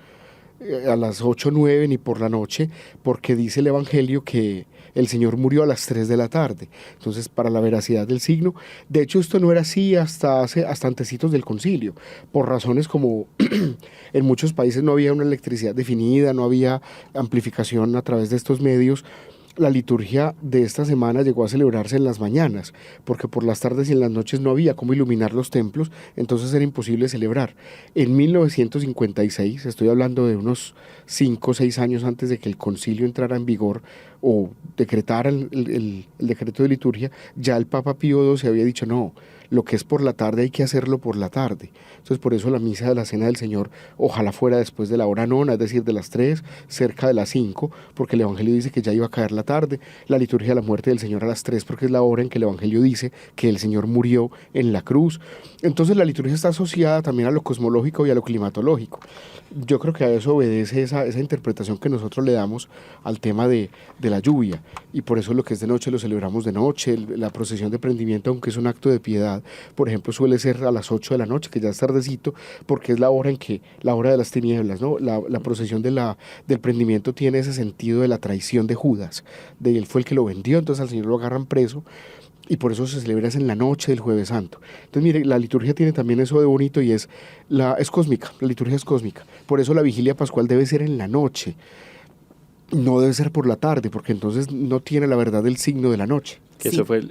a las 8 o 9, ni por la noche, porque dice el Evangelio que el Señor murió a las 3 de la tarde. Entonces, para la veracidad del signo, de hecho esto no era así hasta antecitos del concilio, por razones como en muchos países no había una electricidad definida, no había amplificación a través de estos medios. La liturgia de esta semana llegó a celebrarse en las mañanas, porque por las tardes y en las noches no había cómo iluminar los templos, entonces era imposible celebrar. En 1956, estoy hablando de unos 5 o 6 años antes de que el concilio entrara en vigor o decretara el decreto de liturgia, ya el Papa Pío XII había dicho no, lo que es por la tarde hay que hacerlo por la tarde. Entonces por eso la misa de la Cena del Señor ojalá fuera después de la hora nona, es decir, de las 3, cerca de las 5, porque el Evangelio dice que ya iba a caer la tarde. La liturgia de la muerte del Señor a las 3, porque es la hora en que el Evangelio dice que el Señor murió en la cruz. Entonces la liturgia está asociada también a lo cosmológico y a lo climatológico. Yo creo que a eso obedece esa interpretación que nosotros le damos al tema de la lluvia, y por eso lo que es de noche lo celebramos de noche. La procesión de prendimiento, aunque es un acto de piedad, por ejemplo, suele ser a las 8 de la noche, que ya es tardecito, porque es la hora de las tinieblas, ¿no? La procesión del prendimiento tiene ese sentido de la traición de Judas, de él fue el que lo vendió, entonces al Señor lo agarran preso, y por eso se celebra en la noche del Jueves Santo. Entonces, mire, la liturgia tiene también eso de bonito y es cósmica, la liturgia es cósmica. Por eso la vigilia pascual debe ser en la noche, no debe ser por la tarde, porque entonces no tiene la verdad del signo de la noche. Que sí. Eso fue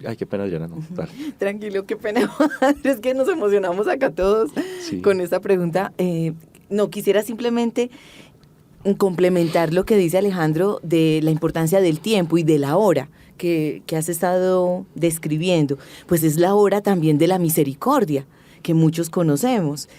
ay, qué pena, Diana, no. Dale. Tranquilo, qué pena. Es que nos emocionamos acá todos con esta pregunta. No, quisiera simplemente complementar lo que dice Alejandro de la importancia del tiempo y de la hora que has estado describiendo, pues es la hora también de la misericordia, que muchos conocemos.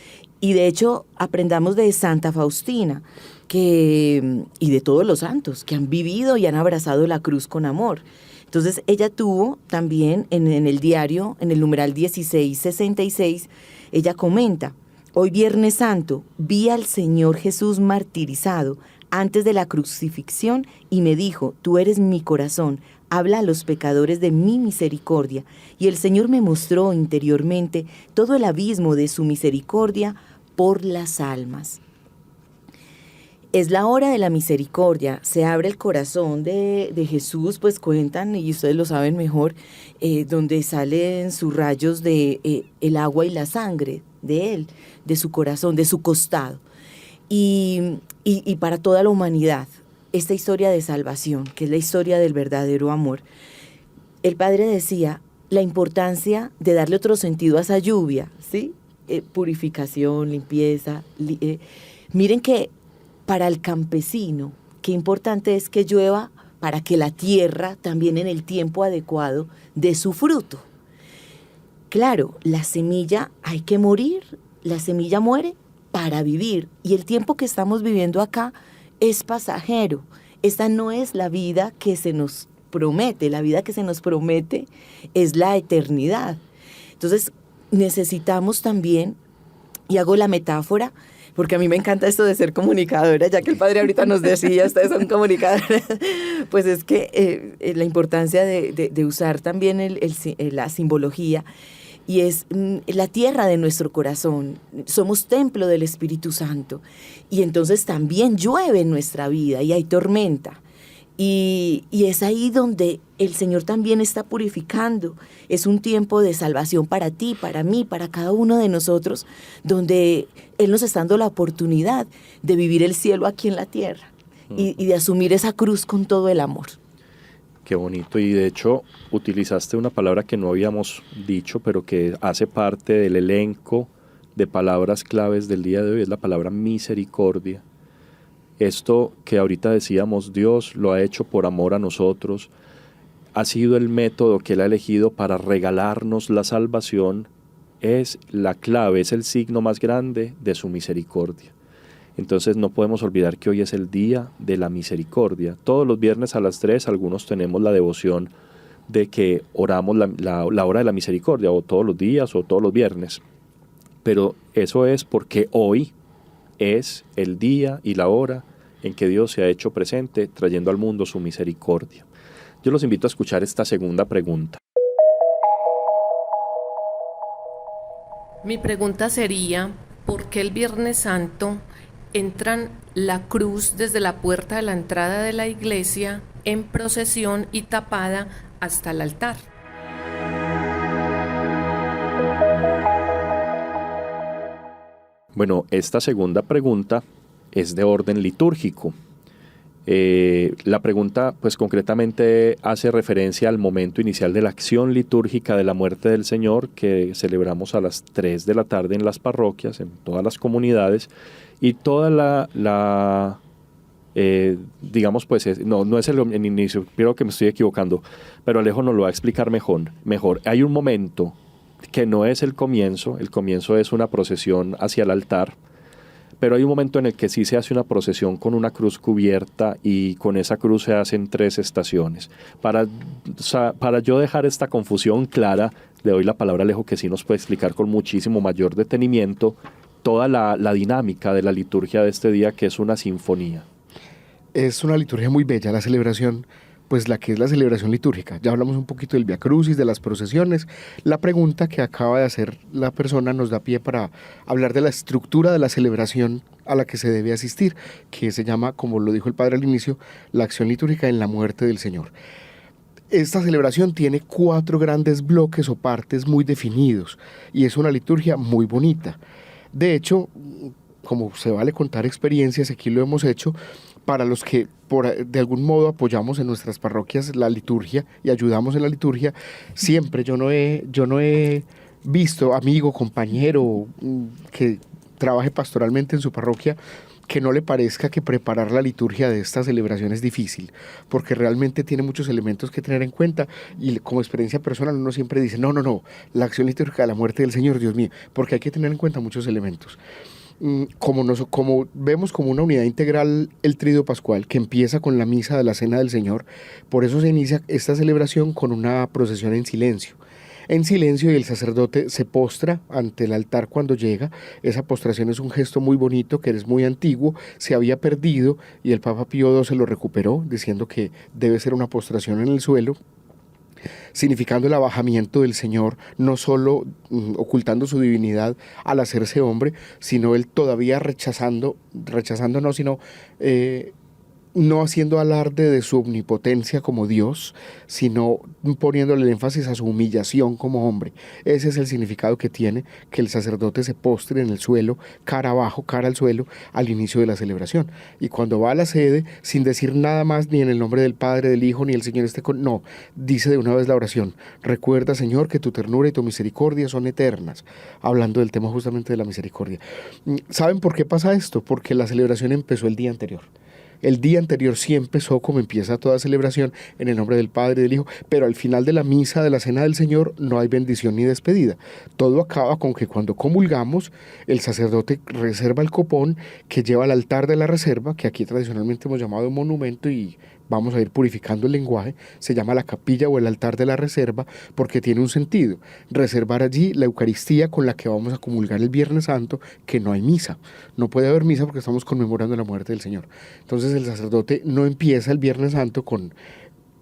Y de hecho, aprendamos de Santa Faustina y de todos los santos que han vivido y han abrazado la cruz con amor. Entonces, ella tuvo también en el diario, en el numeral 1666, ella comenta: hoy Viernes Santo vi al Señor Jesús martirizado antes de la crucifixión y me dijo: tú eres mi corazón, habla a los pecadores de mi misericordia. Y el Señor me mostró interiormente todo el abismo de su misericordia por las almas. Es la hora de la misericordia, se abre el corazón de Jesús, pues cuentan, y ustedes lo saben mejor, donde salen sus rayos de el agua y la sangre de Él, de su corazón, de su costado. Y para toda la humanidad, esta historia de salvación, que es la historia del verdadero amor. El Padre decía la importancia de darle otro sentido a esa lluvia, ¿sí? Purificación, limpieza. Miren que para el campesino, qué importante es que llueva para que la tierra también en el tiempo adecuado dé su fruto. Claro, la semilla hay que morir, la semilla muere para vivir, y el tiempo que estamos viviendo acá es pasajero. Esta no es la vida que se nos promete, la vida que se nos promete es la eternidad. Entonces necesitamos también, y hago la metáfora, porque a mí me encanta esto de ser comunicadora, ya que el Padre ahorita nos decía, ustedes son comunicadoras, pues es que la importancia de usar también la simbología, y es la tierra de nuestro corazón, somos templo del Espíritu Santo, y entonces también llueve en nuestra vida y hay tormenta. Y es ahí donde el Señor también está purificando. Es un tiempo de salvación para ti, para mí, para cada uno de nosotros, donde Él nos está dando la oportunidad de vivir el cielo aquí en la tierra y de asumir esa cruz con todo el amor. Qué bonito. Y de hecho utilizaste una palabra que no habíamos dicho, pero que hace parte del elenco de palabras claves del día de hoy, es la palabra misericordia. Esto que ahorita decíamos, Dios lo ha hecho por amor a nosotros, ha sido el método que Él ha elegido para regalarnos la salvación, es la clave, es el signo más grande de su misericordia. Entonces no podemos olvidar que hoy es el día de la misericordia. Todos los viernes a las 3 algunos tenemos la devoción de que oramos la hora de la misericordia, o todos los días o todos los viernes. Pero eso es porque hoy es el día y la hora en que Dios se ha hecho presente trayendo al mundo su misericordia. Yo los invito a escuchar esta segunda pregunta. Mi pregunta sería, ¿por qué el Viernes Santo entran la cruz desde la puerta de la entrada de la iglesia en procesión y tapada hasta el altar? Bueno, esta segunda pregunta es de orden litúrgico. La pregunta, pues concretamente hace referencia al momento inicial de la acción litúrgica de la muerte del Señor, que celebramos a las 3 de la tarde en las parroquias, en todas las comunidades, y toda digamos, pues no es el inicio, creo que me estoy equivocando, pero Alejo nos lo va a explicar mejor. Hay un momento que no es el comienzo es una procesión hacia el altar, pero hay un momento en el que sí se hace una procesión con una cruz cubierta, y con esa cruz se hacen 3 estaciones. Para yo dejar esta confusión clara, le doy la palabra a Alejo, que sí nos puede explicar con muchísimo mayor detenimiento toda la dinámica de la liturgia de este día, que es una sinfonía. Es una liturgia muy bella, la celebración, pues la que es la celebración litúrgica. Ya hablamos un poquito del Vía Crucis, de las procesiones. La pregunta que acaba de hacer la persona nos da pie para hablar de la estructura de la celebración a la que se debe asistir, que se llama, como lo dijo el Padre al inicio, la acción litúrgica en la muerte del Señor. Esta celebración tiene 4 grandes bloques o partes muy definidos, y es una liturgia muy bonita. De hecho, como se vale contar experiencias, aquí lo hemos hecho, para los que de algún modo apoyamos en nuestras parroquias la liturgia y ayudamos en la liturgia, siempre yo no he visto amigo, compañero que trabaje pastoralmente en su parroquia que no le parezca que preparar la liturgia de esta celebración es difícil, porque realmente tiene muchos elementos que tener en cuenta, y como experiencia personal uno siempre dice, no, la acción litúrgica de la muerte del Señor, Dios mío, porque hay que tener en cuenta muchos elementos. Como vemos como una unidad integral el Tríduo Pascual, que empieza con la misa de la Cena del Señor, por eso se inicia esta celebración con una procesión en silencio. Y el sacerdote se postra ante el altar cuando llega. Esa postración es un gesto muy bonito que es muy antiguo, se había perdido y el Papa Pío II se lo recuperó diciendo que debe ser una postración en el suelo, significando el abajamiento del Señor, no solo ocultando su divinidad al hacerse hombre, sino él todavía rechazando no, sino no haciendo alarde de su omnipotencia como Dios, sino poniéndole el énfasis a su humillación como hombre. Ese es el significado que tiene que el sacerdote se postre en el suelo, cara abajo, cara al suelo, al inicio de la celebración. Y cuando va a la sede, sin decir nada más, ni en el nombre del Padre, del Hijo, ni el Señor esté con... No, dice de una vez la oración: recuerda, Señor, que tu ternura y tu misericordia son eternas, hablando del tema justamente de la misericordia. ¿Saben por qué pasa esto? Porque la celebración empezó el día anterior. El día anterior sí empezó como empieza toda celebración, en el nombre del Padre y del Hijo, pero al final de la misa de la Cena del Señor no hay bendición ni despedida. Todo acaba con que cuando comulgamos, el sacerdote reserva el copón que lleva al altar de la reserva, que aquí tradicionalmente hemos llamado monumento, y vamos a ir purificando el lenguaje. Se llama la capilla o el altar de la reserva porque tiene un sentido: reservar allí la Eucaristía con la que vamos a comulgar el Viernes Santo, que no hay misa. No puede haber misa porque estamos conmemorando la muerte del Señor. Entonces el sacerdote no empieza el Viernes Santo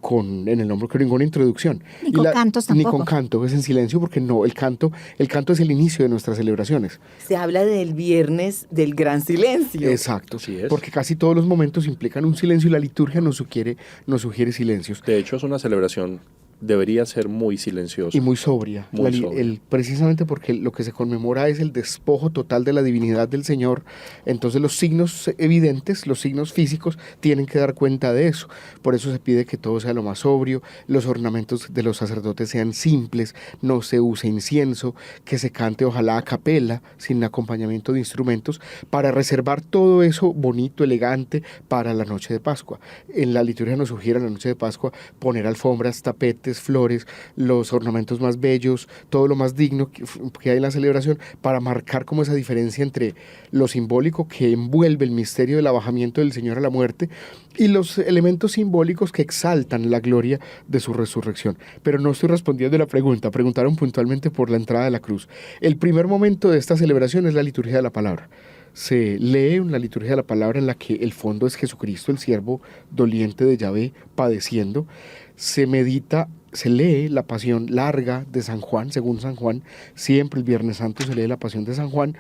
en el nombre, con ninguna introducción. Ni con cantos tampoco. Ni con canto, es en silencio, porque no, el canto es el inicio de nuestras celebraciones. Se habla del viernes del gran silencio. Exacto, Así es. porque casi todos los momentos implican un silencio y la liturgia nos sugiere silencios. De hecho, es una celebración, debería ser muy silenciosa. Y muy sobria, Muy sobria. Precisamente porque lo que se conmemora es el despojo total de la divinidad del Señor. Entonces los signos evidentes, los signos físicos, tienen que dar cuenta de eso. Por eso se pide que todo sea lo más sobrio, los ornamentos de los sacerdotes sean simples, no se use incienso, que se cante ojalá a capela, sin acompañamiento de instrumentos, para reservar todo eso bonito, elegante, para la noche de Pascua. En la liturgia nos sugiere en la noche de Pascua poner alfombras, tapetes, flores, los ornamentos más bellos, todo lo más digno que hay en la celebración, para marcar como esa diferencia entre lo simbólico que envuelve el misterio del abajamiento del Señor a la muerte y los elementos simbólicos que exaltan la gloria de su resurrección. Pero no estoy respondiendo a la pregunta. Preguntaron puntualmente por la entrada de la cruz. El primer momento de esta celebración es la liturgia de la palabra. Se lee una liturgia de la palabra en la que el fondo es Jesucristo, el siervo doliente de Yahvé, padeciendo. Se medita, se lee la pasión larga de San Juan, según San Juan. Siempre el Viernes Santo se lee la pasión de San Juan.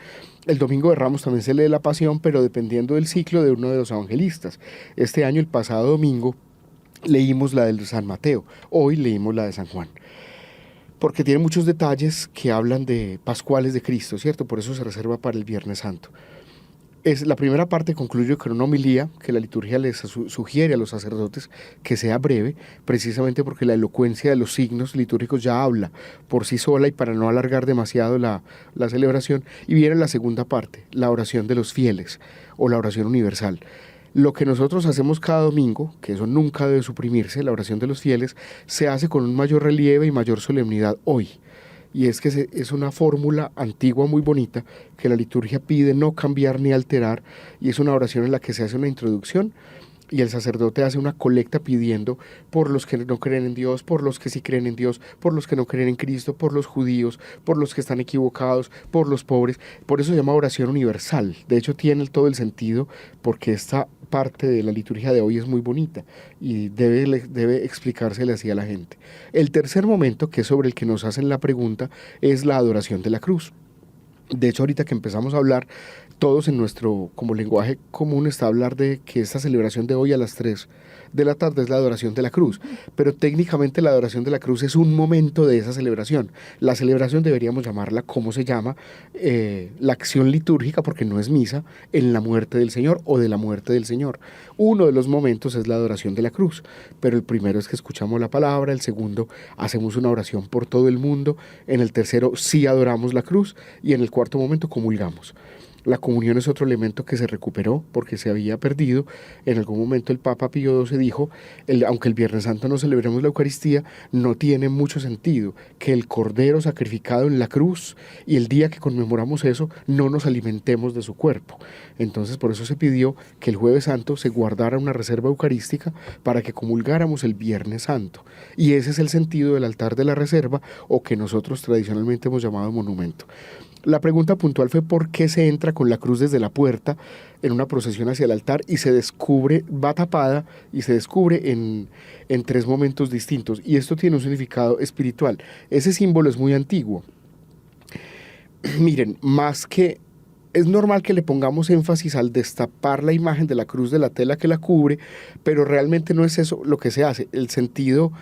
El Domingo de Ramos también se lee la pasión, pero dependiendo del ciclo de uno de los evangelistas. Este año, el pasado domingo, leímos la de San Mateo. Hoy leímos la de San Juan, porque tiene muchos detalles que hablan de pascuales de Cristo, ¿cierto? Por eso se reserva para el Viernes Santo. La primera parte concluye con una homilía que la liturgia les sugiere a los sacerdotes que sea breve, precisamente porque la elocuencia de los signos litúrgicos ya habla por sí sola, y para no alargar demasiado la celebración. Y viene la segunda parte, la oración de los fieles o la oración universal. Lo que nosotros hacemos cada domingo, que eso nunca debe suprimirse, la oración de los fieles, se hace con un mayor relieve y mayor solemnidad hoy. Y es que es una fórmula antigua muy bonita que la liturgia pide no cambiar ni alterar, y es una oración en la que se hace una introducción y el sacerdote hace una colecta pidiendo por los que no creen en Dios, por los que sí creen en Dios, por los que no creen en Cristo, por los judíos, por los que están equivocados, por los pobres. Por eso se llama oración universal. De hecho tiene todo el sentido, porque esta parte de la liturgia de hoy es muy bonita y debe explicársele así a la gente. El tercer momento, que es sobre el que nos hacen la pregunta, es la adoración de la cruz. De hecho, ahorita que empezamos a hablar, todos en nuestro como lenguaje común está hablar de que esta celebración de hoy a las 3 de la tarde es la adoración de la cruz, pero técnicamente la adoración de la cruz es un momento de esa celebración. La celebración deberíamos llamarla, ¿cómo se llama? La acción litúrgica, porque no es misa, en la muerte del Señor o de la muerte del Señor. Uno de los momentos es la adoración de la cruz, pero el primero es que escuchamos la palabra, el segundo hacemos una oración por todo el mundo, en el tercero sí adoramos la cruz, y en el cuarto momento comulgamos. La comunión es otro elemento que se recuperó porque se había perdido. En algún momento el Papa Pío XII dijo, aunque el Viernes Santo no celebremos la Eucaristía, no tiene mucho sentido que el Cordero sacrificado en la cruz y el día que conmemoramos eso no nos alimentemos de su cuerpo. Entonces por eso se pidió que el Jueves Santo se guardara una reserva eucarística para que comulgáramos el Viernes Santo. Y ese es el sentido del altar de la reserva, o que nosotros tradicionalmente hemos llamado monumento. La pregunta puntual fue por qué se entra con la cruz desde la puerta en una procesión hacia el altar y se descubre, va tapada y se descubre en 3 momentos distintos. Y esto tiene un significado espiritual. Ese símbolo es muy antiguo. Miren, más que es normal que le pongamos énfasis al destapar la imagen de la cruz de la tela que la cubre, pero realmente no es eso lo que se hace. El sentido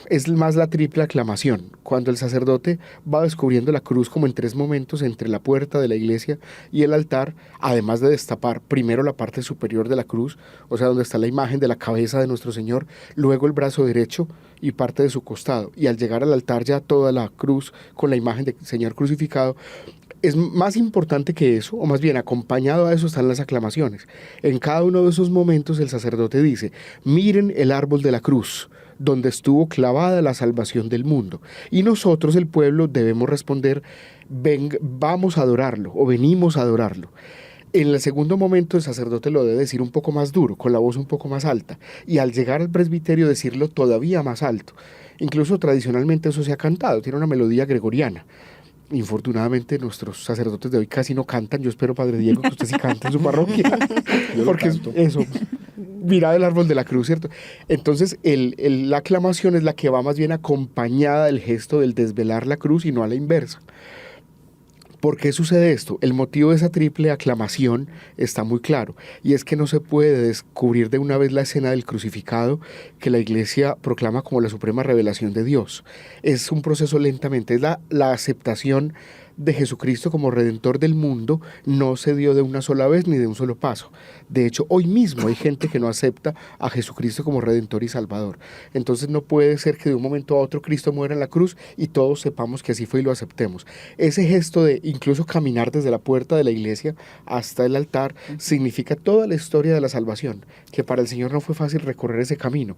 es más la triple aclamación, cuando el sacerdote va descubriendo la cruz como en 3 momentos entre la puerta de la iglesia y el altar, además de destapar primero la parte superior de la cruz, o sea, donde está la imagen de la cabeza de nuestro Señor, luego el brazo derecho y parte de su costado, y al llegar al altar ya toda la cruz con la imagen del Señor crucificado. Es más importante que eso, o más bien acompañado a eso están las aclamaciones. En cada uno de esos momentos el sacerdote dice, miren el árbol de la cruz, donde estuvo clavada la salvación del mundo. Y nosotros, el pueblo, debemos responder, vamos a adorarlo, o venimos a adorarlo. En el segundo momento el sacerdote lo debe decir un poco más duro, con la voz un poco más alta, y al llegar al presbiterio decirlo todavía más alto. Incluso tradicionalmente eso se ha cantado, tiene una melodía gregoriana. Infortunadamente nuestros sacerdotes de hoy casi no cantan. Yo espero, Padre Diego, que usted sí cante en su parroquia. Porque eso, mirad el árbol de la cruz, ¿cierto? Entonces la aclamación es la que va más bien acompañada del gesto del desvelar la cruz y no a la inversa. ¿Por qué sucede esto? El motivo de esa triple aclamación está muy claro, y es que no se puede descubrir de una vez la escena del crucificado que la Iglesia proclama como la suprema revelación de Dios. Es un proceso lentamente, es la aceptación de Jesucristo como Redentor del mundo, no se dio de una sola vez ni de un solo paso. De hecho, hoy mismo hay gente que no acepta a Jesucristo como Redentor y Salvador. Entonces no puede ser que de un momento a otro Cristo muera en la cruz y todos sepamos que así fue y lo aceptemos. Ese gesto de incluso caminar desde la puerta de la iglesia hasta el altar significa toda la historia de la salvación, que para el Señor no fue fácil recorrer ese camino.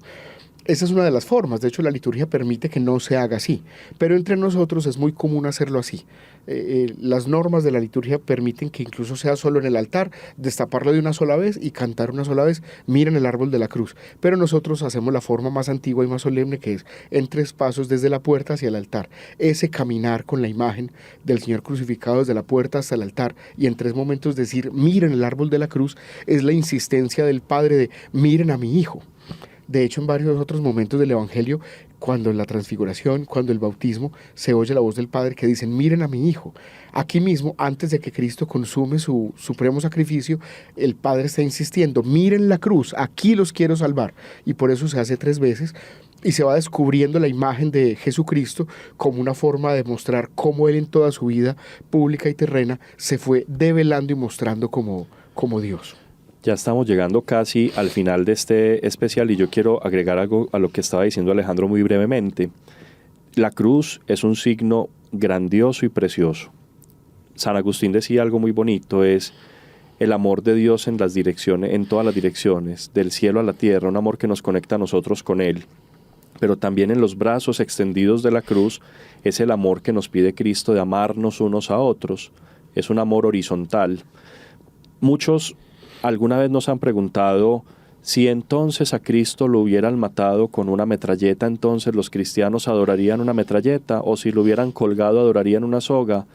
Esa es una de las formas, de hecho la liturgia permite que no se haga así, pero entre nosotros es muy común hacerlo así. Las normas de la liturgia permiten que incluso sea solo en el altar, destaparlo de una sola vez y cantar una sola vez, miren el árbol de la cruz, pero nosotros hacemos la forma más antigua y más solemne, que es en 3 pasos desde la puerta hacia el altar. Ese caminar con la imagen del Señor crucificado desde la puerta hasta el altar y en 3 momentos decir miren el árbol de la cruz es la insistencia del Padre de miren a mi Hijo. De hecho, en varios otros momentos del Evangelio, cuando en la transfiguración, cuando el bautismo, se oye la voz del Padre que dicen, miren a mi Hijo. Aquí mismo, antes de que Cristo consume su supremo sacrificio, el Padre está insistiendo, miren la cruz, aquí los quiero salvar. Y por eso se hace 3 veces y se va descubriendo la imagen de Jesucristo como una forma de mostrar cómo Él en toda su vida pública y terrena se fue develando y mostrando como Dios. Ya estamos llegando casi al final de este especial y yo quiero agregar algo a lo que estaba diciendo Alejandro muy brevemente. La cruz es un signo grandioso y precioso. San Agustín decía algo muy bonito, es el amor de Dios en las direcciones, en todas las direcciones, del cielo a la tierra, un amor que nos conecta a nosotros con Él. Pero también en los brazos extendidos de la cruz es el amor que nos pide Cristo de amarnos unos a otros. Es un amor horizontal. Muchos alguna vez nos han preguntado si entonces a Cristo lo hubieran matado con una metralleta, entonces los cristianos adorarían una metralleta, o si lo hubieran colgado adorarían una soga.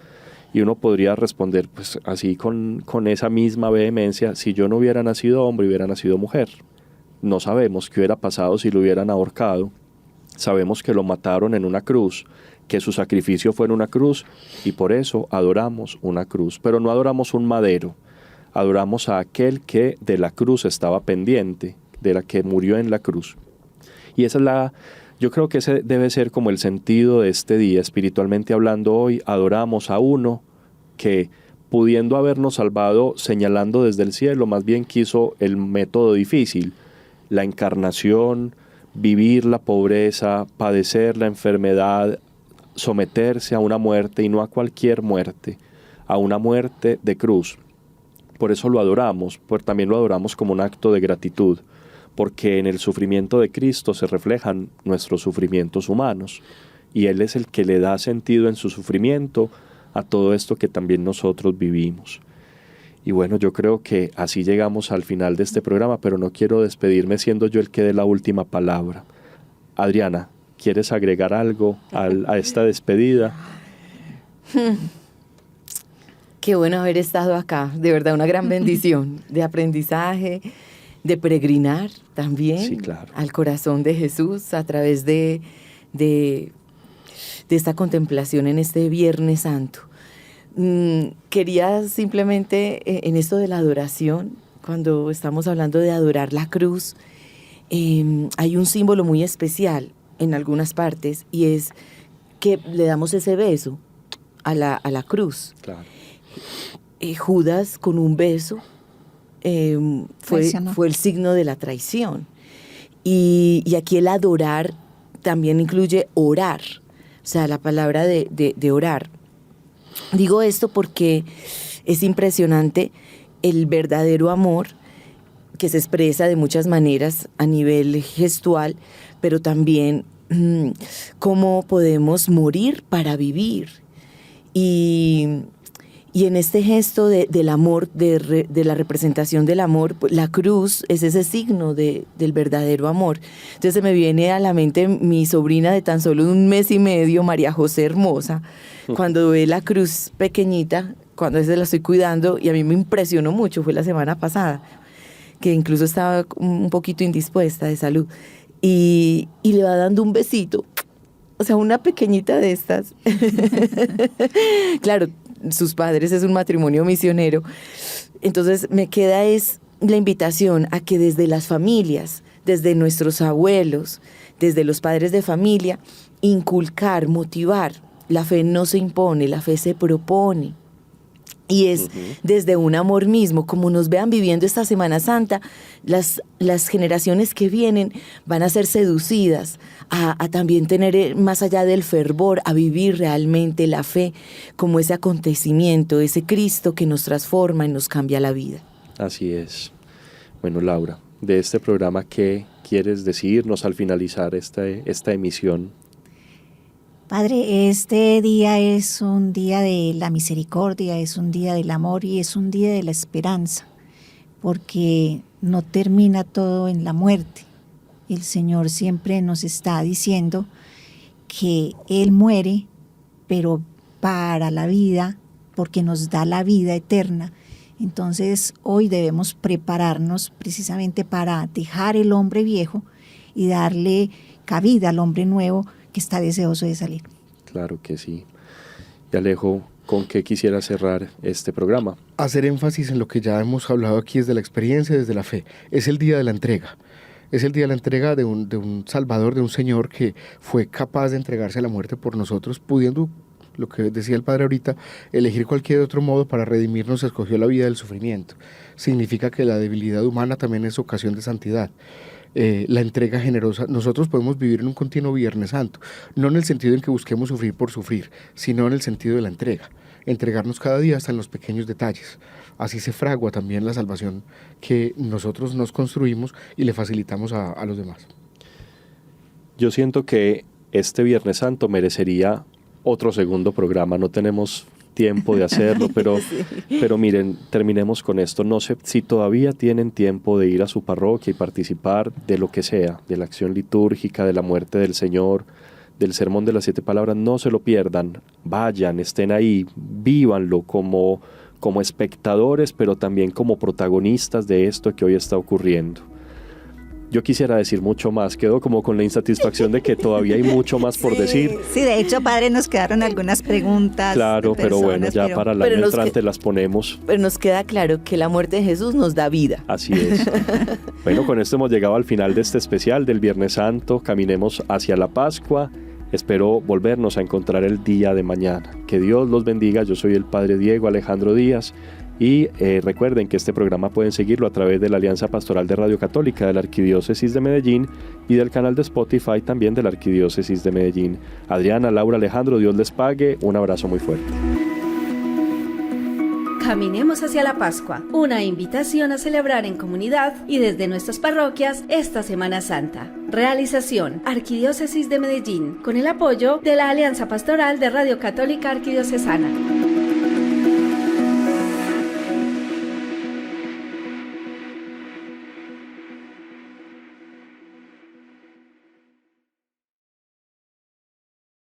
Y uno podría responder pues así con esa misma vehemencia, si yo no hubiera nacido hombre, hubiera nacido mujer. No sabemos qué hubiera pasado si lo hubieran ahorcado. Sabemos que lo mataron en una cruz, que su sacrificio fue en una cruz, y por eso adoramos una cruz, pero no adoramos un madero. Adoramos a aquel que de la cruz estaba pendiente, de la que murió en la cruz. Y esa es yo creo que ese debe ser como el sentido de este día, espiritualmente hablando hoy. Adoramos a uno que, pudiendo habernos salvado señalando desde el cielo, más bien quiso el método difícil, la encarnación, vivir la pobreza, padecer la enfermedad, someterse a una muerte, y no a cualquier muerte, a una muerte de cruz. Por eso lo adoramos, también lo adoramos como un acto de gratitud, porque en el sufrimiento de Cristo se reflejan nuestros sufrimientos humanos, y Él es el que le da sentido en su sufrimiento a todo esto que también nosotros vivimos. Y bueno, yo creo que así llegamos al final de este programa, pero no quiero despedirme siendo yo el que dé la última palabra. Adriana, ¿quieres agregar algo a esta despedida? Qué bueno haber estado acá, de verdad una gran bendición de aprendizaje, de peregrinar también, sí, claro, al corazón de Jesús a través de esta contemplación en este Viernes Santo. Quería simplemente en esto de la adoración, cuando estamos hablando de adorar la cruz, hay un símbolo muy especial en algunas partes, y es que le damos ese beso a la cruz. Claro. Judas con un beso fue el signo de la traición. Y aquí el adorar también incluye orar, o sea, la palabra de orar. Digo esto porque es impresionante el verdadero amor que se expresa de muchas maneras a nivel gestual, pero también cómo podemos morir para vivir. Y en este gesto del amor, de la representación del amor, pues, la cruz es ese signo del verdadero amor. Entonces se me viene a la mente mi sobrina de tan solo 1 mes y medio, María José Hermosa, cuando ve la cruz pequeñita, cuando a veces la estoy cuidando, y a mí me impresionó mucho, fue la semana pasada, que incluso estaba un poquito indispuesta de salud, y le va dando un besito, o sea, una pequeñita de estas. Claro, sus padres es un matrimonio misionero. Entonces me queda es la invitación a que desde las familias, desde nuestros abuelos, desde los padres de familia, inculcar, motivar. La fe no se impone, la fe se propone. Y es desde un amor mismo, como nos vean viviendo esta Semana Santa, las generaciones que vienen van a ser seducidas a también tener, más allá del fervor, a vivir realmente la fe como ese acontecimiento, ese Cristo que nos transforma y nos cambia la vida. Así es. Bueno, Laura, de este programa, ¿qué quieres decirnos al finalizar esta emisión? Padre, este día es un día de la misericordia, es un día del amor y es un día de la esperanza, porque no termina todo en la muerte. El Señor siempre nos está diciendo que Él muere, pero para la vida, porque nos da la vida eterna. Entonces hoy debemos prepararnos precisamente para dejar el hombre viejo y darle cabida al hombre nuevo que está deseoso de salir. Claro que sí. Y Alejo, ¿con qué quisiera cerrar este programa? Hacer énfasis en lo que ya hemos hablado aquí desde la experiencia, desde la fe. Es el día de la entrega. Es el día de la entrega de un Salvador, de un Señor que fue capaz de entregarse a la muerte por nosotros, pudiendo, lo que decía el Padre ahorita, elegir cualquier otro modo para redimirnos, escogió la vida del sufrimiento. Significa que la debilidad humana también es ocasión de santidad. La entrega generosa. Nosotros podemos vivir en un continuo Viernes Santo, no en el sentido en que busquemos sufrir por sufrir, sino en el sentido de la entrega, entregarnos cada día hasta en los pequeños detalles. Así se fragua también la salvación que nosotros nos construimos y le facilitamos a los demás. Yo siento que este Viernes Santo merecería otro segundo programa, no tenemos tiempo de hacerlo, pero, sí. Pero miren, terminemos con esto. No sé si todavía tienen tiempo de ir a su parroquia y participar de lo que sea, de la acción litúrgica, de la muerte del Señor, del sermón de las 7 palabras, no se lo pierdan, vayan, estén ahí, vívanlo como espectadores, pero también como protagonistas de esto que hoy está ocurriendo. Yo quisiera decir mucho más, quedo como con la insatisfacción de que todavía hay mucho más por decir. Sí, de hecho, Padre, nos quedaron algunas preguntas. Claro, pero bueno, ya para el año entrante las ponemos. Pero nos queda claro que la muerte de Jesús nos da vida. Así es. Bueno, con esto hemos llegado al final de este especial del Viernes Santo. Caminemos hacia la Pascua. Espero volvernos a encontrar el día de mañana. Que Dios los bendiga. Yo soy el Padre Diego Alejandro Díaz. Y recuerden que este programa pueden seguirlo a través de la Alianza Pastoral de Radio Católica de la Arquidiócesis de Medellín y del canal de Spotify también de la Arquidiócesis de Medellín. Adriana, Laura, Alejandro, Dios les pague. Un abrazo muy fuerte. Caminemos hacia la Pascua, una invitación a celebrar en comunidad y desde nuestras parroquias esta Semana Santa. Realización: Arquidiócesis de Medellín, con el apoyo de la Alianza Pastoral de Radio Católica Arquidiocesana.